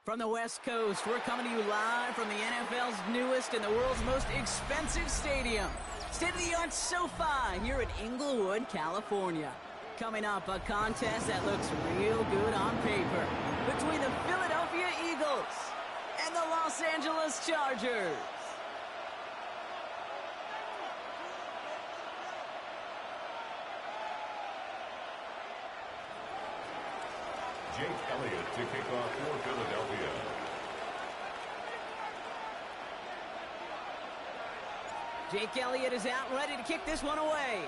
From the West Coast, we're coming to you live from the NFL's newest and the world's most expensive stadium. State-of-the-art SoFi here in Inglewood, California. Coming up, a contest that looks real good on paper between the Philadelphia Eagles and the Los Angeles Chargers. Jake Elliott to kick off for Philadelphia. Jake Elliott is out and ready to kick this one away.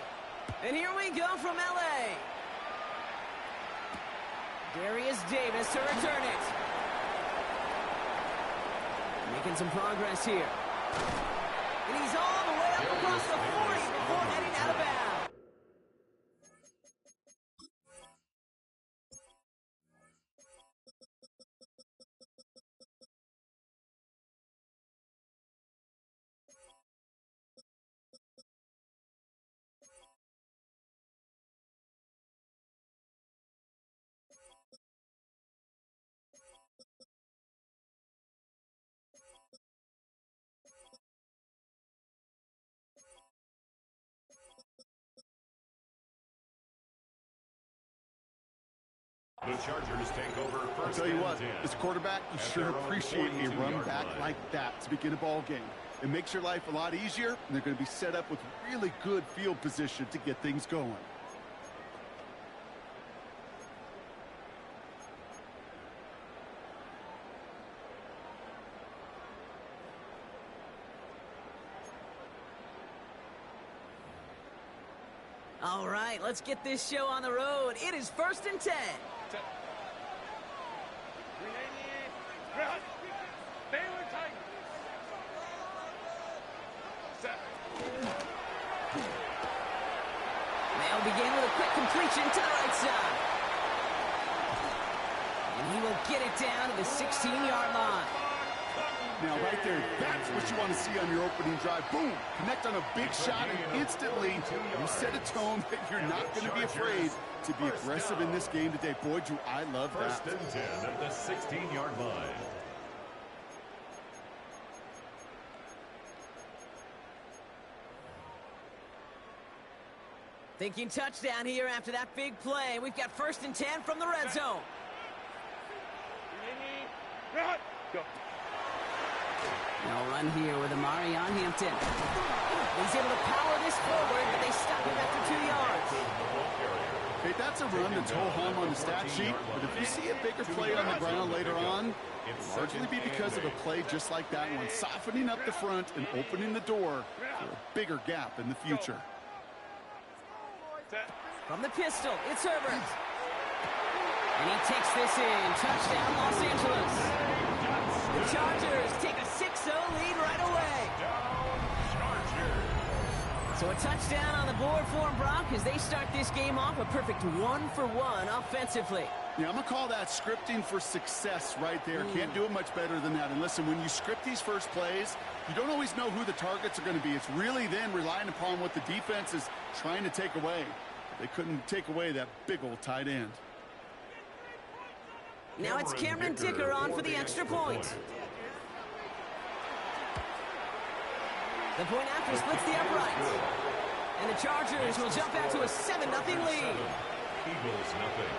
And here we go from L.A. Darius Davis to return it. Making some progress here. And he's all the way up across the 40 before heading out of bounds. The Chargers take over first. I'll tell you what, 10. as a quarterback, you sure appreciate a run back like that to begin a ball game. It makes your life a lot easier, and they're going to be set up with really good field position to get things going. All right, let's get this show on the road. It is 1st and 10. They'll begin with a quick completion to the right side. And he will get it down to the 16-yard line. Now, right there, that's what you want to see on your opening drive. Boom! Connect on a big shot, and instantly you set a tone that you're not going to be afraid to be aggressive in this game today. Boy, do I love that. 1st and 10 at the 16-yard line. Thinking touchdown here after that big play. We've got 1st and 10 from the red zone. Go. No run here with Amari on Hampton. He's able to power this forward, but they stop him after 2 yards. Hey, that's a run that's ho-hum on the stat sheet, but if you see a bigger play on the ground later on, it'll largely be because of a play just like that one, softening up the front and opening the door for a bigger gap in the future. From the pistol, it's Herbert. And he takes this in. Touchdown, Los Angeles. The Chargers take a 6-0 lead right away. So a touchdown on the board for them, Brock, as they start this game off a perfect 1-for-1 offensively. Yeah, I'm going to call that scripting for success right there. Can't do it much better than that. And listen, when you script these first plays, you don't always know who the targets are going to be. It's really then relying upon what the defense is trying to take away. They couldn't take away that big old tight end. Now it's Cameron Dicker on for the extra point. The point after splits the uprights. And the Chargers will jump out to a 7-0 lead. Eagles nothing.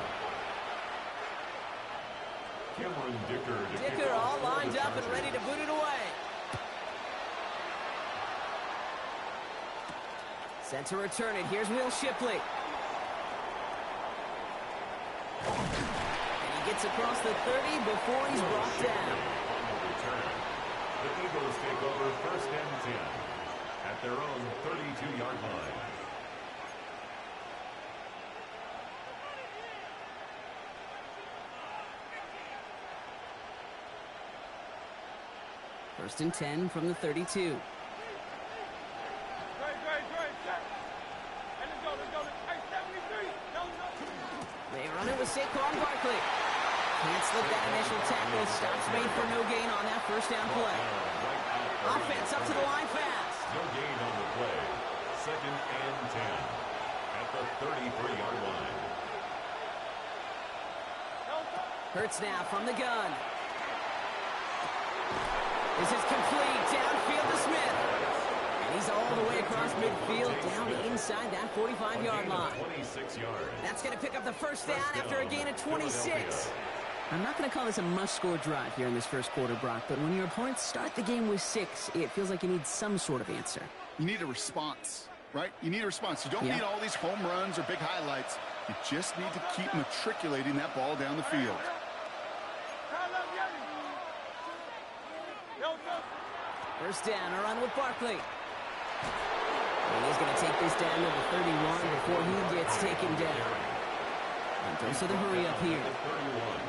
Cameron Dicker all lined up and ready to boot it away. Set to return it. Here's Will Shipley. And he gets across the 30 before he's brought down. The Eagles take over 1st and 10 at their own 32-yard line. First and 10 from the 32. They run it with Saquon Barkley. Can't slip that initial tackle. Stops made for no gain on that first down play. Offense up to the line fast. No gain on the play. 2nd and 10 at the 33-yard line. Hurts now from the gun. This is complete. Downfield to Smith. And he's all the way across midfield, down inside that 45-yard line. 26 yards. That's going to pick up the first down after a gain of 26. I'm not going to call this a must-score drive here in this first quarter, Brock, but when your opponents start the game with 6, it feels like you need some sort of answer. You need a response, right? You need a response. You don't need all these home runs or big highlights. You just need to keep matriculating that ball down the field. First down, a run with Barkley. And he's going to take this down to the 31 before he gets taken down. And goes to the hurry up here. 31.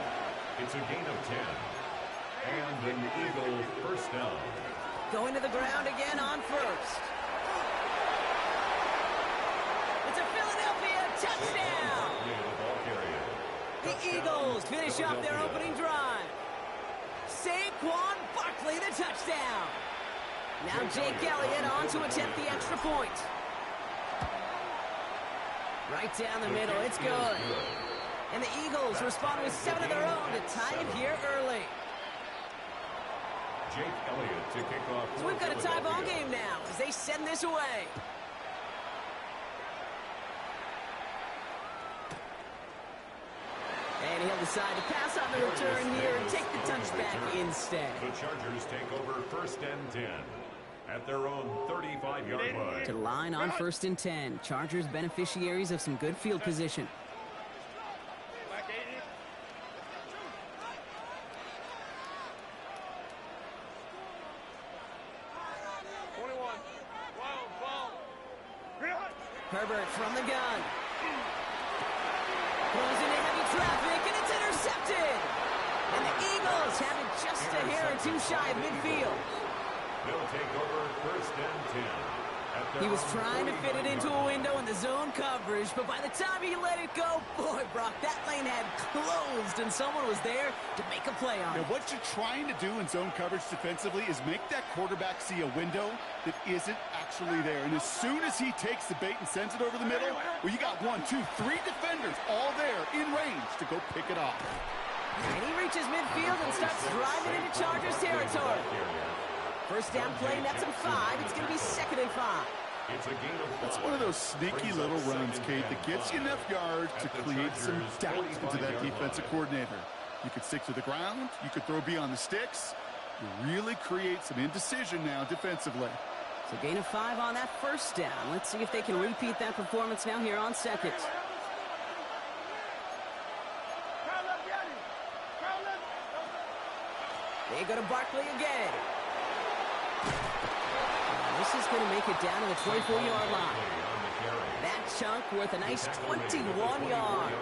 It's a gain of 10. And an Eagle first down. Going to the ground again on first. It's a Philadelphia touchdown! The Eagles finish off their opening drive. Saquon Barkley, the touchdown. Now Jake Elliott on to attempt the extra point. Right down the middle, it's good. And the Eagles respond with 7 of their own to tie it here early. Jake Elliott to kick off. So we've got a tie ball game now as they send this away. And he'll decide to pass on the return here and take the touchback instead. The Chargers take over first and 10 at their own 35-yard line. To the line on first and 10. Chargers beneficiaries of some good field position. Herbert from the gun. Throws into heavy traffic, and it's intercepted. And the Eagles have it just a hair or two shy of midfield. They'll take over first and 10. He was trying to fit it into a window in the zone coverage, but by the time he let it go, boy, Brock, that lane had closed, and someone was there to make a play on it. Now, what you're trying to do in zone coverage defensively is make that quarterback see a window that isn't actually there. And as soon as he takes the bait and sends it over the middle, well, you got 1, 2, 3 defenders all there in range to go pick it off. And he reaches midfield and starts driving into Chargers territory. First down play, nets him 5. It's going to be 2nd and 5. It's one of those sneaky little runs, Kate, that gets you enough yards to create some doubt into that defensive coordinator. You could stick to the ground. You could throw beyond the sticks. You really create some indecision now defensively. So gain of 5 on that first down. Let's see if they can repeat that performance now here on second. They go to Barkley again. This is going to make it down to the 24-yard line. That chunk worth a nice 21 yards.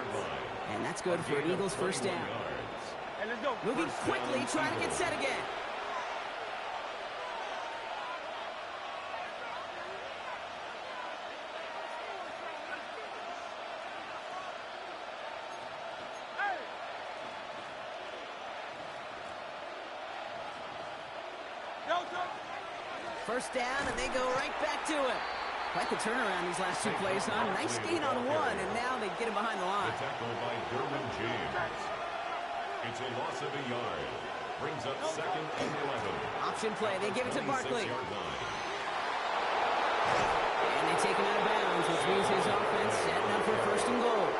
And that's good for an Eagles first down. Moving quickly, trying to get set again. First down, and they go right back to it. Quite the turnaround these last 2 plays, huh? Nice gain on 1, and now they get him behind the line. The tackle by Derwin James. It's a loss of a yard. Brings up 2nd and 11. Option play. They give it to Barkley. And they take him out of bounds, which means his offense setting up for first and goal.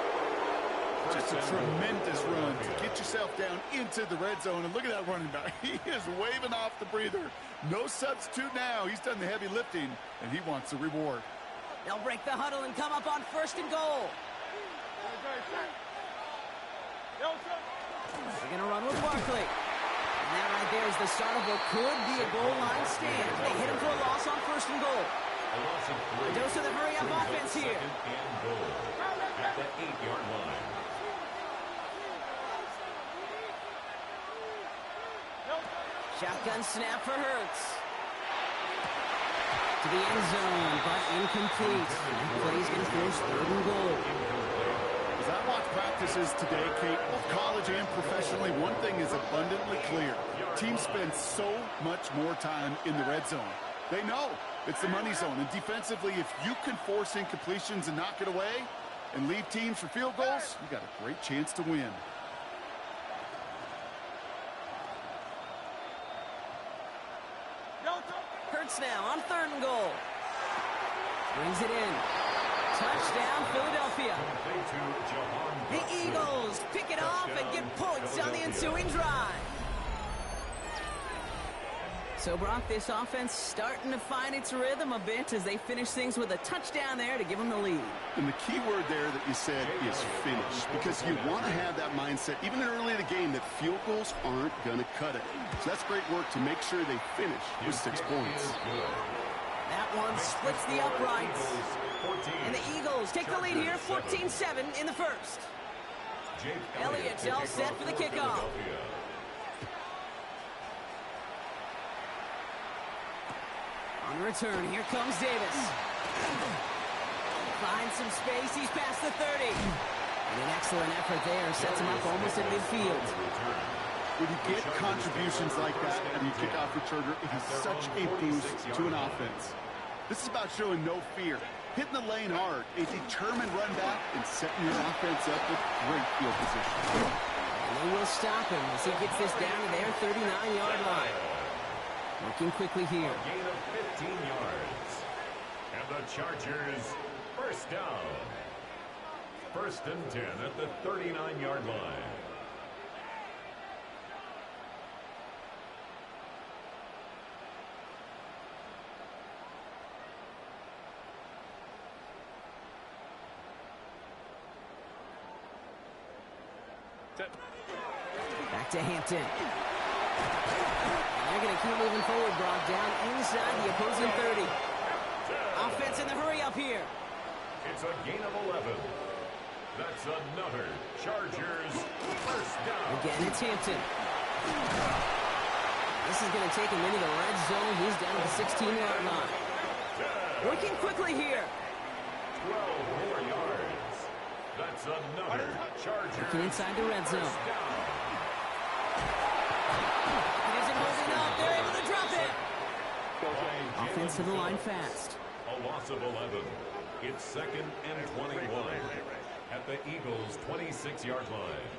Just a tremendous run to get yourself down into the red zone. And look at that running back. He is waving off the breather. No substitute now. He's done the heavy lifting, and he wants a reward. They'll break the huddle and come up on first and goal. They're going to run with Barkley. And that right there is the start of what could be a goal line stand. They hit him for a loss on first and goal. A loss of 3. Dose of the hurry-up offense here. 2nd and goal at the 8-yard line. Shotgun snap for Hurts. To the end zone, but incomplete. That play's going to force 3rd and goal. As I watch practices today, Kate, both college and professionally, one thing is abundantly clear. Teams spend so much more time in the red zone. They know it's the money zone. And defensively, if you can force incompletions and knock it away and lead teams for field goals, you got a great chance to win. starts now on 3rd and goal. Brings it in. Touchdown, Philadelphia. The Eagles pick it off and get points on the ensuing drive. So, Brock, this offense starting to find its rhythm a bit as they finish things with a touchdown there to give them the lead. And the key word there that you said is finish, because you want to have that mindset, even early in the game, that field goals aren't going to cut it. So that's great work to make sure they finish with 6 points. That one splits the uprights. And the Eagles take the lead here, 14-7 in the first. Elliott's all set for the kickoff. On return, here comes Davis. Finds some space, he's past the 30. And an excellent effort there, sets him up almost at midfield. When you get contributions like that and you kickoff returner, it is such a boost to an offense. This is about showing no fear, hitting the lane hard, a determined run back, and setting your offense up with great field position. And they will stop him as he gets this down to their 39-yard line. Working quickly here. A gain of 15 yards. And the Chargers first down. 1st and 10 at the 39-yard line. Back to Hampton. They're going to keep moving forward, Brock, down inside the opposing 30. Offense in the hurry up here. It's a gain of 11. That's another Chargers first down. Again, it's Hampton. This is going to take him into the red zone. He's down to the 16-yard line. Working quickly here. 12 more yards. That's another Chargers. Working inside the red zone. first down. They're able to drop it. Offense to the line fast. A loss of 11. It's 2nd and 21 at the Eagles' 26-yard line.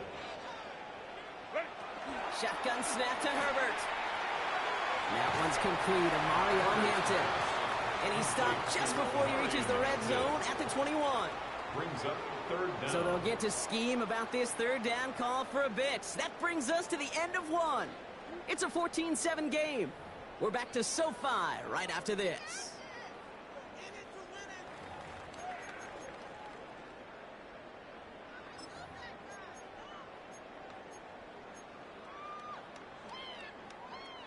Shotgun snap to Herbert. That one's complete. Amari on Hampton. And he stopped just before he reaches the red zone at the 21. Brings up 3rd down. So they'll get to scheme about this 3rd down call for a bit. That brings us to the end of one. It's a 14-7 game. We're back to SoFi right after this.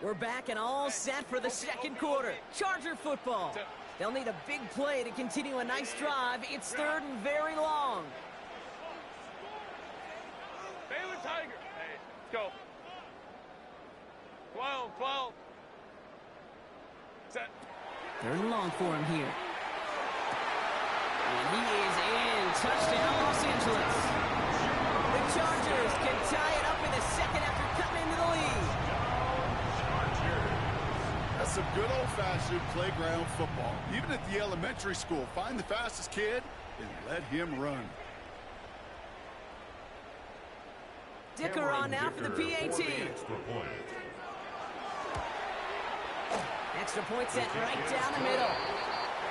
We're back and all set for the 2nd quarter. Charger football. They'll need a big play to continue a nice drive. It's 3rd and very long. Baylor Tiger. Hey, let's go. 12. Set. 3rd and long for him here. And he is in. Touchdown, Los Angeles. The Chargers can tie it up in the 2nd after coming into the lead. That's some good old-fashioned playground football. Even at the elementary school, find the fastest kid and let him run. Dicker on now for the PAT. Extra point set right down the middle.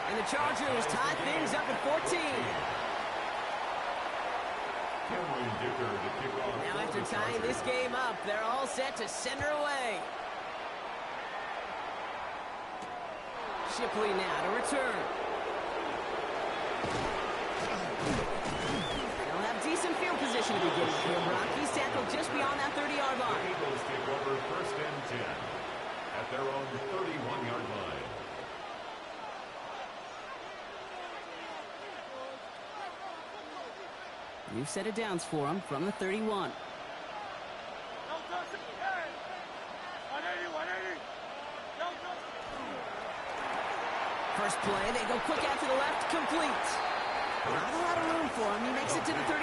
And the Chargers tie things up at 14. Now after tying this game up, they're all set to send her away. Shipley now to return. They'll have decent field position to begin with here, Brock. He's tackled just beyond that 30-yard line. The Eagles take over 1st and 10 at their own 31-yard line. New set of downs for him from the 31. First play, they go quick out to the left, complete. Not a lot of room for him. He makes it to the 34.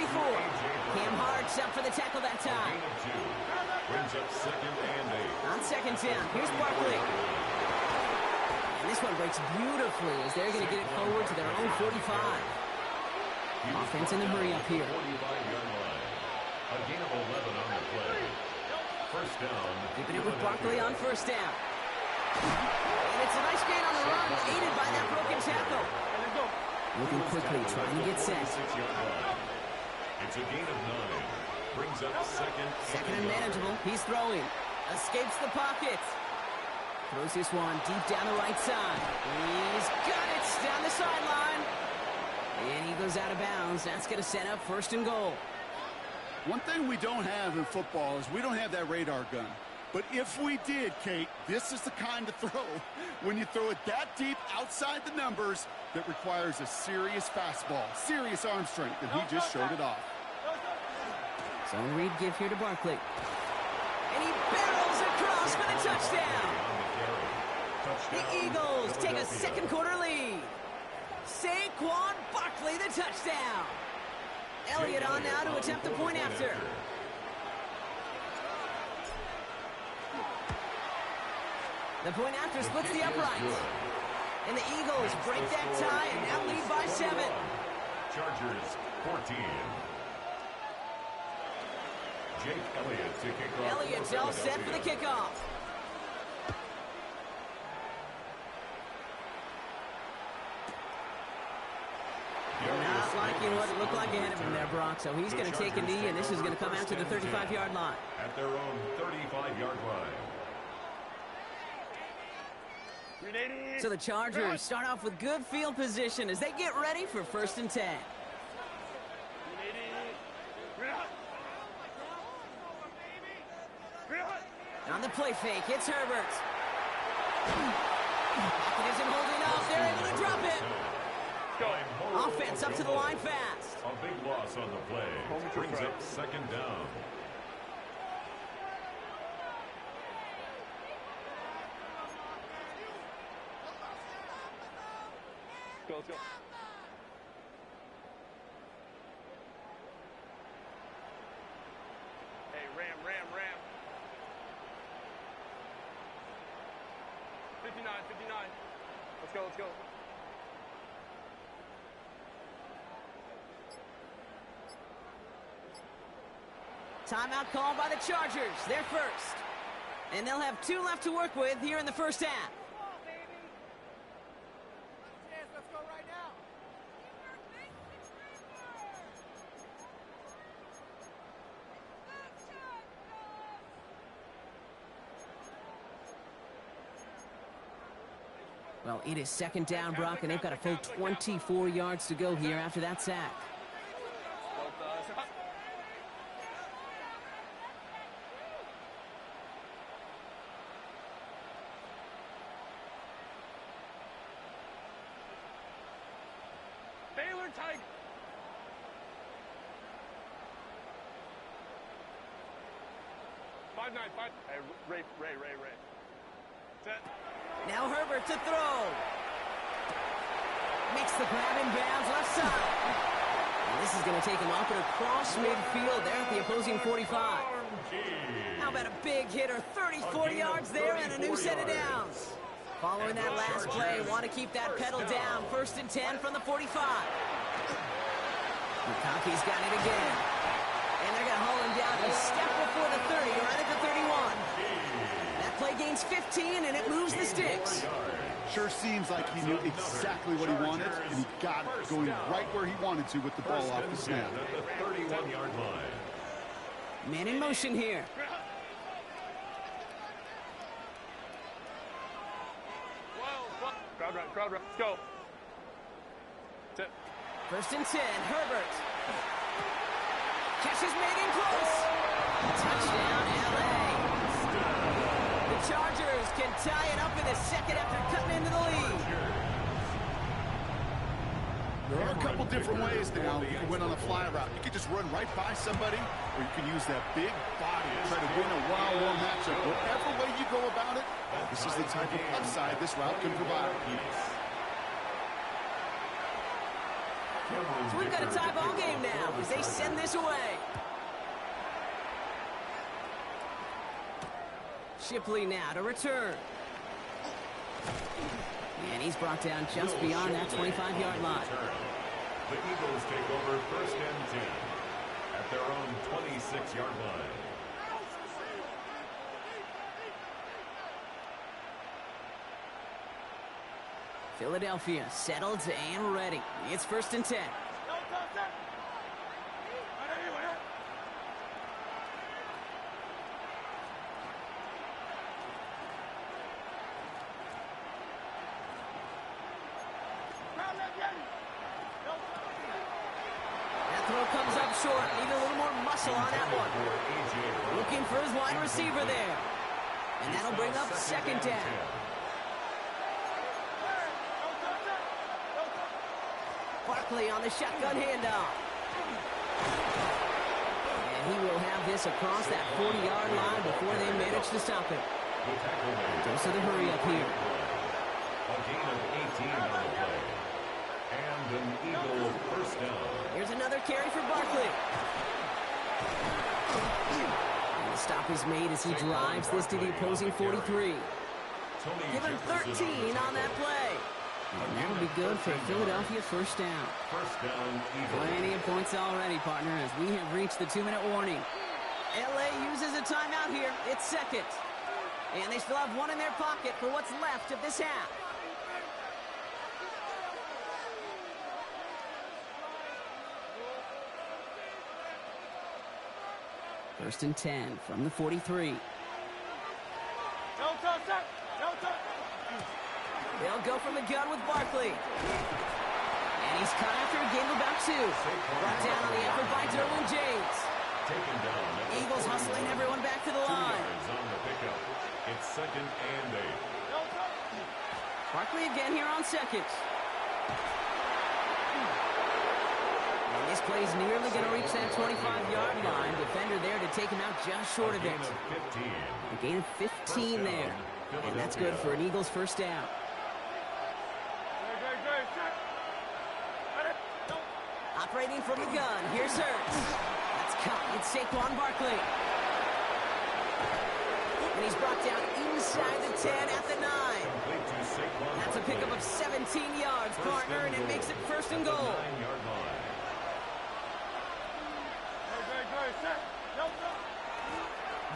Cam Hart's up for the tackle that time. Brings up 2nd and 8. On 2nd down, here's Barkley. And this one breaks beautifully as they're going to get it forward to their own 45. Offense in the hurry up here. 45-yard line. A gain of 11 on the play. First down. Keeping it with Barkley on 1st down. And it's a nice gain Looking quickly, trying to get set. It's a gain of 9. Brings up second. Second and manageable. He's throwing. Escapes the pocket. Throws this one deep down the right side. He's got it down the sideline. And he goes out of bounds. That's going to set up first and goal. One thing we don't have in football is we don't have that radar gun. But if we did, Kate, this is the kind of throw, when you throw it that deep outside the numbers, that requires a serious fastball, serious arm strength, and he just showed it off. Zone read give here to Barkley. And he barrels across for the touchdown. The Eagles take a second quarter lead. Saquon Barkley the touchdown. Elliott on now to attempt the point after. The point after splits the uprights. And the Eagles break that tie and now lead by 7. Chargers 14. Jake Elliott to kick off. Elliott's all set for the kickoff. Not liking what it looked like ahead of him there, Brock. So he's going to take a knee, and this is going to come out to the 35-yard line. At their own 35-yard line. So the Chargers start off with good field position as they get ready for first and 10. On the play fake, it's Herbert. Pocket isn't holding up. They're able to drop it. Offense up to the line fast. A big loss on the play. Brings up second down. Let's go. Hey, Ram. 59. Let's go. Timeout called by the Chargers. They're first. And they'll have 2 left to work with here in the first half. Well, it is second down, Brock, and they've got a full 24 yards to go here after that sack. Baylor Tiger. Five. Hey, Ray. Set. Now Herbert to throw. Makes the grab in bounds left side. And this is going to take him off and across midfield there at the opposing 45. How about a big hitter, 34 yards there and a new set of downs. Following that last play, want to keep that pedal down. First and 10 from the 45. McConkey's got it again. And they're going to haul him down a step before the 30, right at the 31. Play gains 15, and it moves the sticks. Sure seems like he knew exactly what he wanted, and he got it, going right where he wanted to with the ball off the snap. At the 31-yard line. Man in motion here. Crowd run. Let's go. Tip. First and 10, Herbert. Catch is made in close. Touchdown, L.A. The Chargers can tie it up in the second after cutting into the lead. There are a couple different ways now you can win on a fly route. You can just run right by somebody, or you can use that big body to try to win a one-on-one matchup. Whatever way you go about it, this is the type of upside this route can provide. So we've got a tie ball game now as they send this away. Shipley now to return. And he's brought down just beyond that 25-yard line. The Eagles take over first and 10 at their own 26-yard line. Philadelphia settled and ready. It's 1st and 10. That throw comes up short. Need a little more muscle on that one. Looking for his wide receiver there. And that'll bring up 2nd down. Barkley on the shotgun handoff. And he will have this across that 40-yard line before they manage to stop it. Dose of the hurry up here. A gain of 18 on the play. And an Eagle 1st down. Here's another carry for Barkley. And the stop is made as he drives this to the opposing 43. Give him 13 on that play. And that'll be good for Philadelphia 1st down. 1st down, Eagle. Plenty of points already, partner, as we have reached the 2-minute warning. LA uses a timeout here. It's 2nd. And they still have one in their pocket for what's left of this half. First and 10 from the 43. They'll go from the gun with Barkley. And he's caught after a gain of about 2. Brought down on the effort by Derwin James. Eagles hustling everyone back to the line. On the pickup. It's 2nd and 8. Barkley again here on 2nd. And this play's nearly going to reach that 25-yard line. Defender there to take him out just short of it. A gain of 15 there. And that's good for an Eagles 1st down. Operating from the gun, here's Hurts. That's caught. It's Saquon Barkley. And he's brought down inside the 10 at the 9. That's a pickup of 17 yards, partner, and it makes it 1st and goal.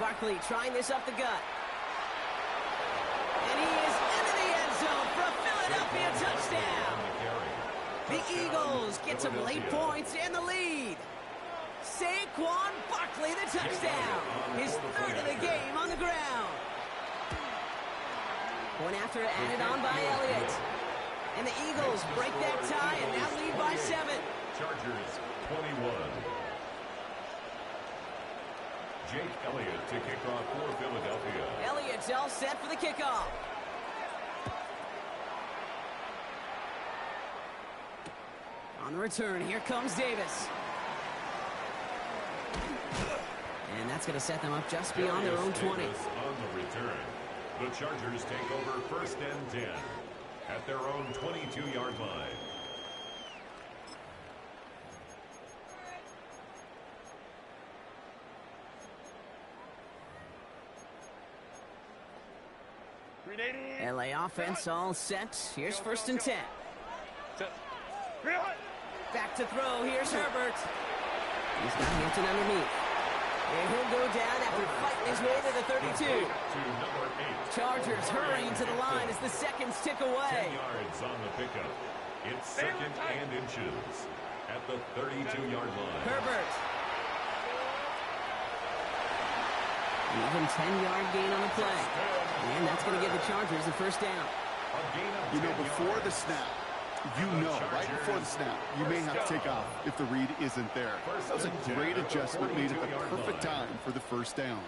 Barkley trying this up the gut. And he is into the end zone for a Philadelphia touchdown. The Eagles get some late points and the lead. Saquon Barkley, the touchdown. His 3rd of the game on the ground. Point after added on by Elliott. And the Eagles break that tie and now lead by 7. Chargers 21. Jake Elliott to kick off for Philadelphia. Elliott's all set for the kickoff. On the return, here comes Davis. And that's going to set them up just beyond their own 20. On the return, the Chargers take over 1st and 10 at their own 22-yard line. LA offense all set. Here's 1st and 10. Back to throw. Here's Herbert. He's got Hampton underneath. And he'll go down after fighting his way to the 32. Chargers hurrying to the line as the seconds tick away. 10 yards on the pickup. It's 2nd and inches at the 32-yard line. Herbert. Even 10-yard gain on the play. And that's going to give the Chargers the 1st down. You know, before the snap, right before the snap, you may have to take off if the read isn't there. That was a great adjustment made at the perfect time for the 1st down.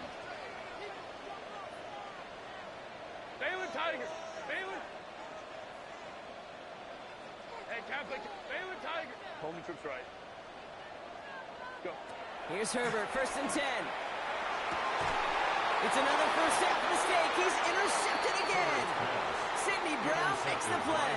Baylor Tiger. Baylor. Hey, Catholic. Baylor Tiger. Home trips right. Go. Here's Herbert, 1st and 10. It's another 1st half mistake. He's intercepted again. Sidney Brown makes the play.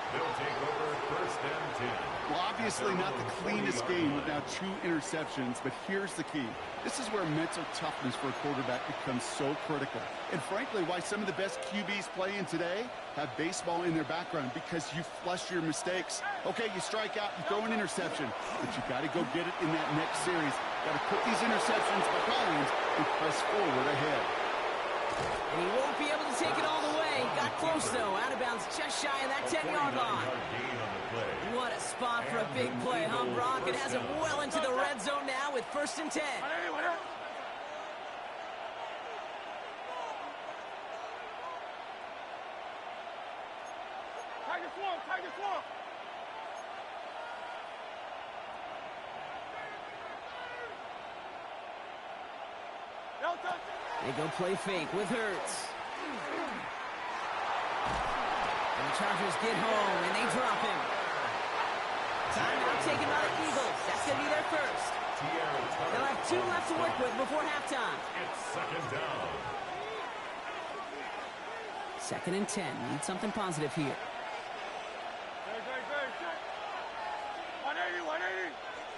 They'll take over 1st and 10. Well, obviously not the cleanest game with now 2 interceptions, but here's the key. This is where mental toughness for a quarterback becomes so critical. And frankly, why some of the best QBs playing today have baseball in their background, because you flush your mistakes. Okay, you strike out, you throw an interception, but you got to go get it in that next series. Got to put these interceptions behind and press forward ahead. And he won't be able to take it all the way. feint. Got close, though. Out of bounds just shy of that 10-yard line. What a spot for a big play, huh, Brock? It has him well into the red zone now with 1st and 10. Tiger swamp. They go play fake with Hurts. And the Chargers get home, and they drop him. Timeout taken by the Eagles. That's going to be their first. They'll have 2 left to work with before halftime. It's 2nd down. 2nd and 10. Need something positive here. 180, 180.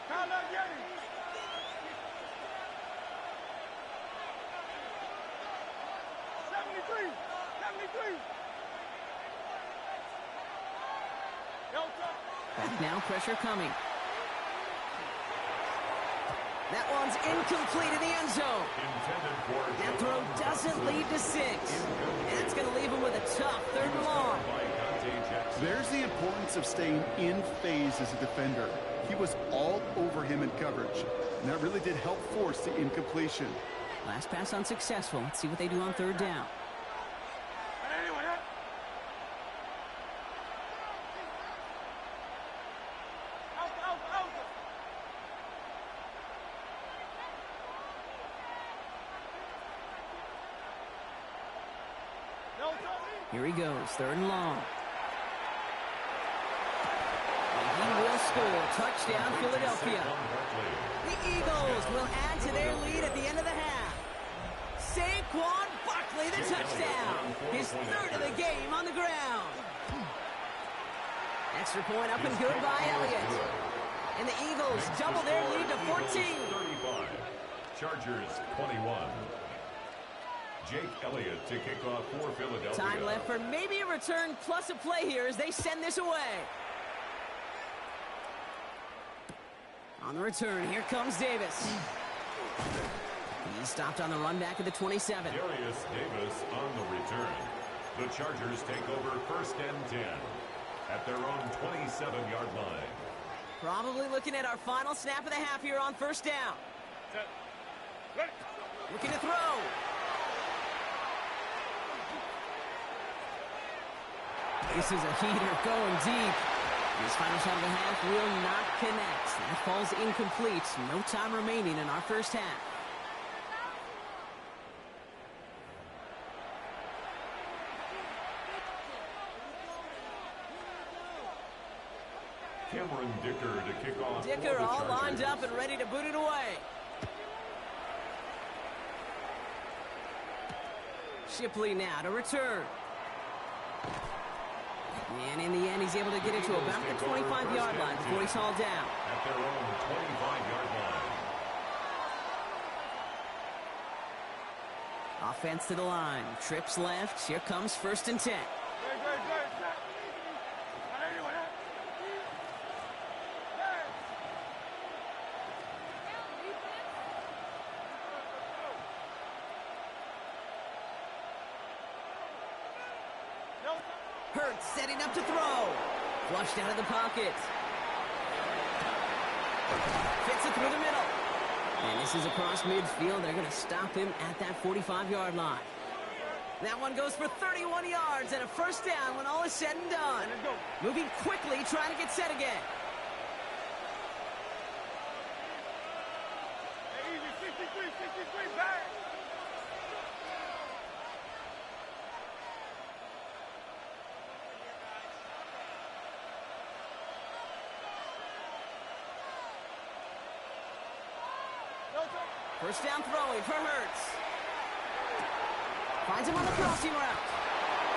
Count up, get him. 73, 73. Back now, pressure coming. That one's incomplete in the end zone. That throw doesn't lead to 6. And that's going to leave him with a tough 3rd and long. There's the importance of staying in phase as a defender. He was all over him in coverage, and that really did help force the incompletion. Last pass unsuccessful. Let's see what they do on 3rd down. Here he goes, 3rd and long. And he will score. Touchdown, Philadelphia. The Eagles will add to their lead at the end of the half. Saquon Barkley, the touchdown. His 3rd of the game on the ground. Extra point up and good by Elliott. And the Eagles double their lead to 14. 35. Chargers 21. Jake Elliott to kick off for Philadelphia. Time left for maybe a return plus a play here as they send this away. On the return, here comes Davis. He's stopped on the run back at the 27. Darius Davis on the return. The Chargers take over 1st and 10 at their own 27-yard line. Probably looking at our final snap of the half here on 1st down. Looking to throw. This is a heater going deep. His final shot of the half will not connect. That falls incomplete. No time remaining in our 1st half. Cameron Dicker to kick off. Dicker all lined up and ready to boot it away. Shipley now to return. And in the end, he's able to get it to about the 25-yard line before he's hauled down. At their own 25-yard line. Offense to the line. Trips left. Here comes 1st and 10. Hurts setting up to throw. Flushed out of the pocket. Fits it through the middle. And this is across midfield. They're going to stop him at that 45-yard line. That one goes for 31 yards and a 1st down when all is said and done. Moving quickly, trying to get set again. Easy, 63, back. First down throwing for Hurts. Finds him on the crossing route.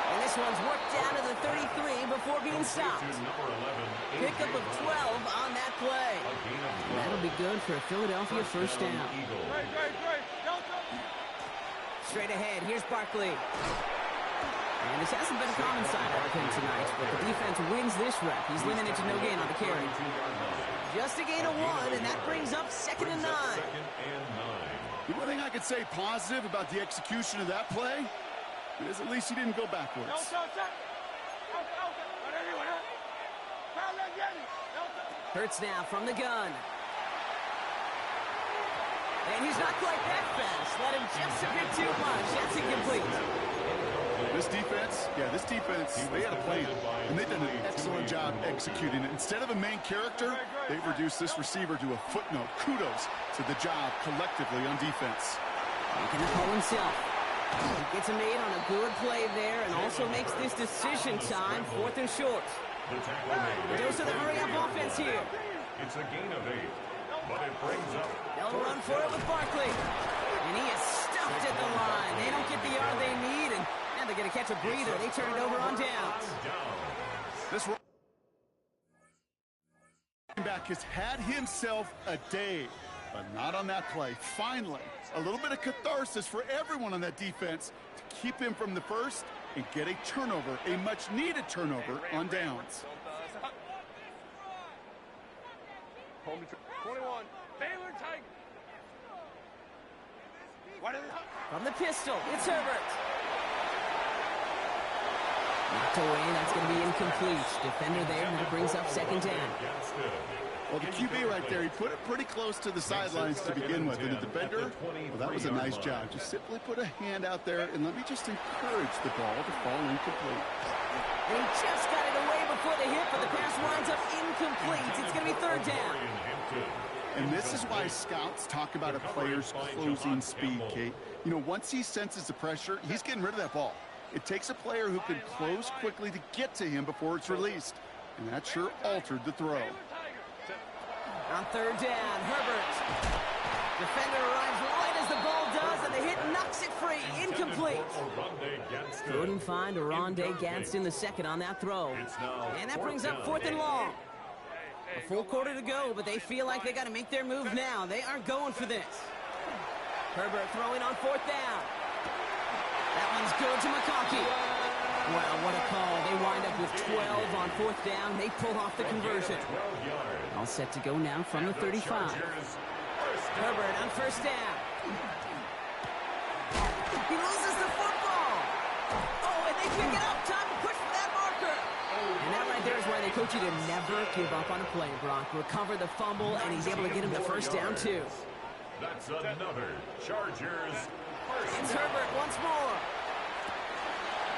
And this one's worked down to the 33 before being stopped. Pickup of 12 on that play. That'll be good for a Philadelphia 1st down. Straight ahead, here's Barkley. And this hasn't been a common side of him tonight, but the defense wins this rep. He's limited to no gain on the carry. Just a gain of 1, and that brings up 2nd and 9. The one thing I could say positive about the execution of that play, Because at least he didn't go backwards. Hurts now from the gun. And he's not quite that fast. Let him just a bit too much. That's incomplete. This defense, they had a plan. And they've done an excellent job executing it. Instead of a main character, they've reduced this receiver to a footnote. Kudos to the job collectively on defense. Making the call himself. He gets a made on a good play there and also makes this decision time 4th and short. A dose of the hurry-up offense here. It's a gain of 8, but it brings up. They'll run for it with Barkley. And he is stuffed at the line. They don't get the yard they need, and now they're going to catch a breather. They turn it over on downs. This running back has had himself a day, but not on that play. Finally, a little bit of catharsis for everyone on that defense to keep him from the first and get a turnover, a much-needed turnover on downs. 21. Baylor Tiger. From the pistol, it's Herbert. Knocked away, that's going to be incomplete. Defender there, and that brings up 2nd down. Well, the QB right there, he put it pretty close to the sidelines to begin with. And the defender, well, that was a nice job. Just simply put a hand out there, and let me just encourage the ball to fall incomplete. And he just got it away before the hit, but the pass winds up incomplete. It's going to be 3rd down. And this is why scouts talk about a player's closing speed, Kate. You know, once he senses the pressure, he's getting rid of that ball. It takes a player who can close quickly to get to him before it's released. And that sure altered the throw. On 3rd down, Herbert. Defender arrives right as the ball does, and the hit knocks it free. Incomplete. Couldn't find Oronde Gadsden the second on that throw. And that brings up 4th and long. A full quarter to go, but they feel like they got to make their move now. They are going for this. Herbert throwing on 4th down. That one's good to McConkey. Wow, what a call. They wind up with 12 on 4th down. They pull off the conversion. All set to go now from the 35. Herbert on 1st down. He loses the football. Oh, and they pick it up. Time to push for that marker. And that right there is why they coach you to never give up on a play, Brock. Recover the fumble, and he's able to get him the 1st down, too. That's another Chargers. It's Herbert once more.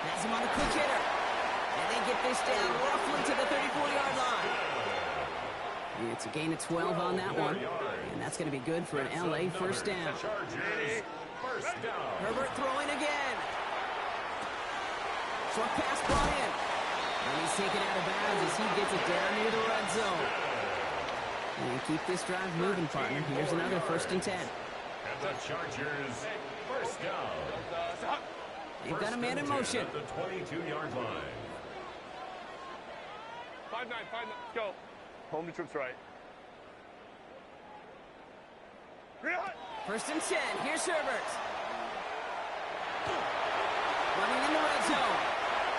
Has him on the quick hitter. And they get this down roughly to the 34-yard line. It's a gain of 12 on that one. And that's going to be good for an LA 1st down. Herbert throwing again. Short pass brought in. And he's taken out of bounds as he gets it down near the red zone. And keep this drive moving, partner. Here's another 1st and 10. And the Chargers 1st down. They've got a man in motion. At the 22-yard line. 5-9, 5-9. Go. Home to trips right. 1st and 10. Here's Herbert. Running in the red zone.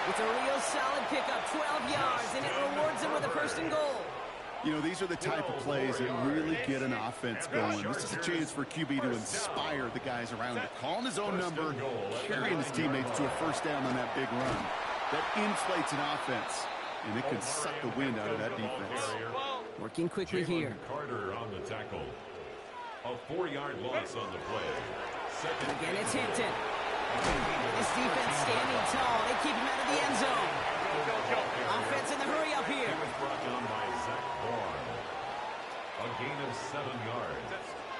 It's a real solid pickup. 12 yards, and it rewards him with a 1st and goal. You know, these are the type of plays that really get an offense going. This is a chance for QB to inspire the guys around him. Calling his own number, carrying his teammates to a 1st down on that big run. That inflates an offense, and it can suck the wind out of that defense. Working quickly here. Carter on the tackle. A 4-yard loss on the play. Again, it's Hampton. This defense standing tall. They keep him out of the end zone. Offense in the hurry up here. He was brought down by Zach Bourne. A gain of 7 yards.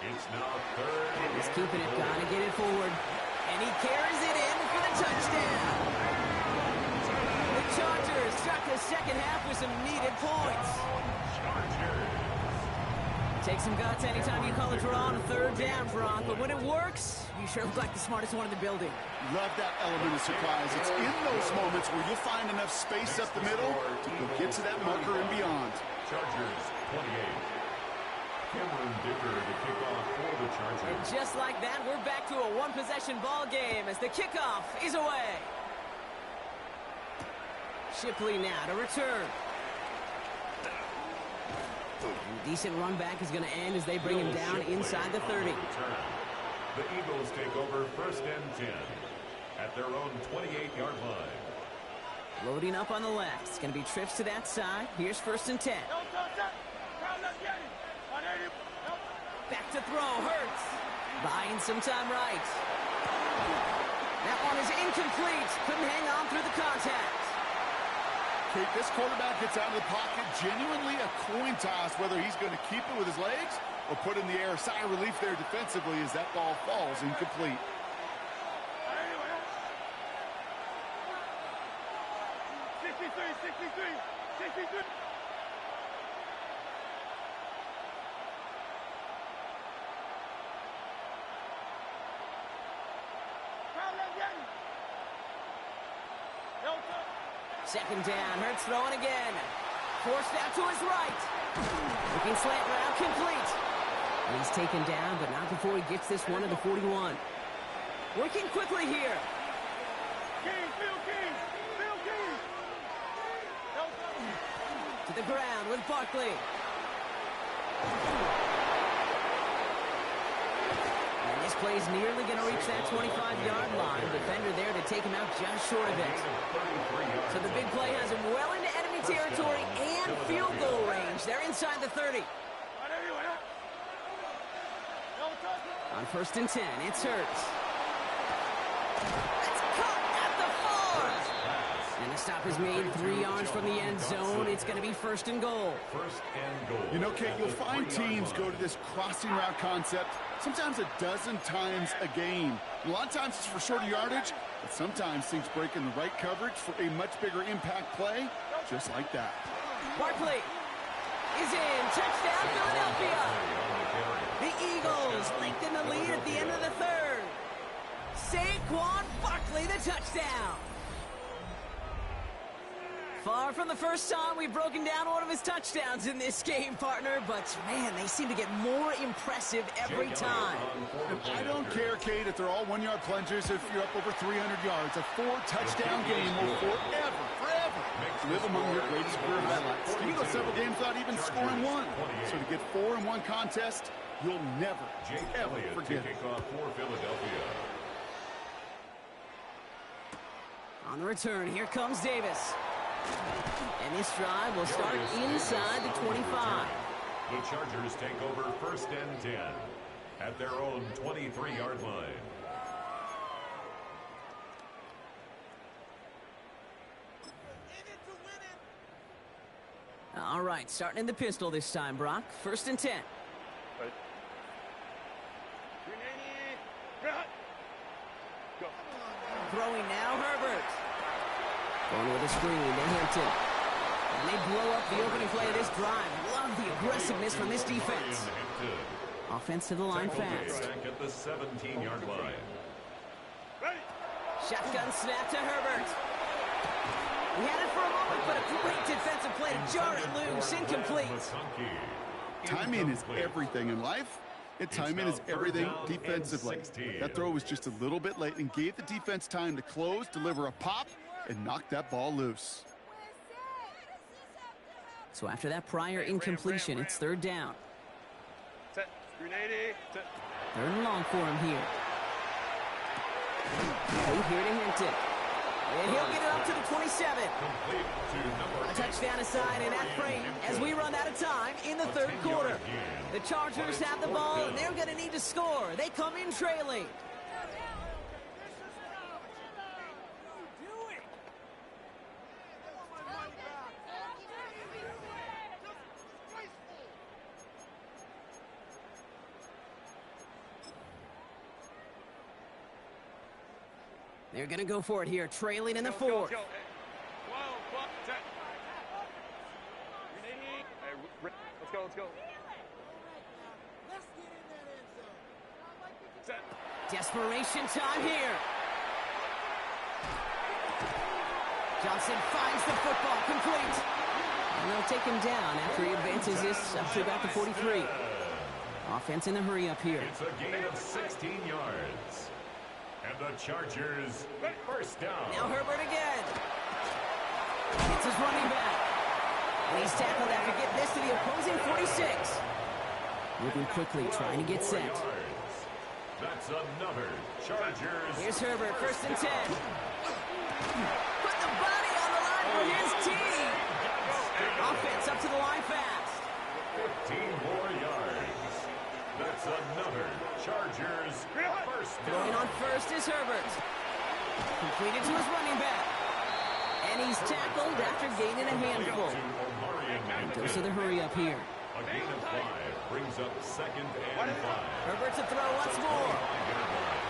It's now 3rd. He's keeping it. Gotta get it forward. And he carries it in for the touchdown. The Chargers start the 2nd half with some needed points. Take some guts anytime you call a draw on a 3rd down, Brock. But when it works, you sure look like the smartest one in the building. Love that element of surprise. It's in those moments where you'll find enough space up the middle to go get to that marker and beyond. Chargers 28. Cameron Dicker to kick off for the Chargers. And just like that, we're back to a one-possession ball game as the kickoff is away. Shipley now to return. Decent run back is going to end as they bring him down inside the 30. The Eagles take over 1st and 10. at their own 28-yard line. Loading up on the left. It's going to be trips to that side. Here's 1st and 10. Back to throw. Hurts. Buying some time right. That one is incomplete. Couldn't hang on through the contact. Kate, this quarterback gets out of the pocket. Genuinely a coin toss whether he's going to keep it with his legs or put in the air. Sigh of relief there defensively as that ball falls incomplete. 63. Second down. Hurts throwing again. Forced out to his right. Looking slant route complete. And he's taken down, but not before he gets this one to the 41. Working quickly here. To the ground with Barkley. And this play's nearly going to reach that 25-yard line. Defender there to take him out just short of it. So the big play has him well into enemy territory and field goal range. They're inside the 30. On 1st and 10, it's Hurts. That's caught at the 4. And the stop is made 3 yards from the end zone. It's going to be 1st and goal. You know, Kate, you'll find teams go to this crossing route concept sometimes a dozen times a game. And a lot of times it's for shorter yardage, but sometimes things break in the right coverage for a much bigger impact play, just like that. Barkley is in. Touchdown, Philadelphia. The Eagles lengthen the lead at the end of the 3rd. Saquon Barkley, the touchdown. Far from the first time we've broken down one of his touchdowns in this game, partner, but man, they seem to get more impressive every time. I don't care, Kate, if they're all 1-yard plungers, if you're up over 300 yards. A 4-touchdown game will forever live among your greatest career highlights. You go several games without even scoring one. So to get 4 in one contest, you'll never, ever forget it. On the return, here comes Davis. And this drive will start inside the 25. The Chargers take over 1st and 10 at their own 23-yard line. All right, starting in the pistol this time, Brock. 1st and 10. Throwing now, Herbert. Going with a screen to Hampton. And they blow up the opening play of this drive. Love the aggressiveness from this defense. Offense to the line fast. At the 17-yard line. Shotgun snap to Herbert. He had it for a moment, but a great defensive play to jar it loose. Incomplete. Timing is everything in life. And timing is everything defensively. That throw was just a little bit late and gave the defense time to close, deliver a pop, and knock that ball loose. So after that prior incompletion, it's 3rd down. 3rd and long for him here. Here to Hampton. And he'll get it up to the 27. A touchdown aside in that frame as we run out of time in the 3rd quarter. The Chargers have the ball, and they're going to need to score. They come in trailing. They're going to go for it here, trailing in the 4th. Let's go. Desperation time here. Johnson finds the football, complete. And they'll take him down after he advances this up to about the 43. Offense in the hurry up here. It's a gain of 16 yards. And the Chargers, 1st down. Now Herbert again. It's his running back. And he's tackled after getting this to the opposing 46. Moving quickly, trying to get set. That's another Chargers. Here's Herbert, 1st and 10. Put the body on the line for his team. Offense up to the line fast. 15 more yards. That's another Chargers first Going down. on first is Herbert. Completed to his running back. And he's tackled after gaining a handful. Goes to the hurry up here. A gain of 5 brings up 2nd and 5. Herbert to throw once more.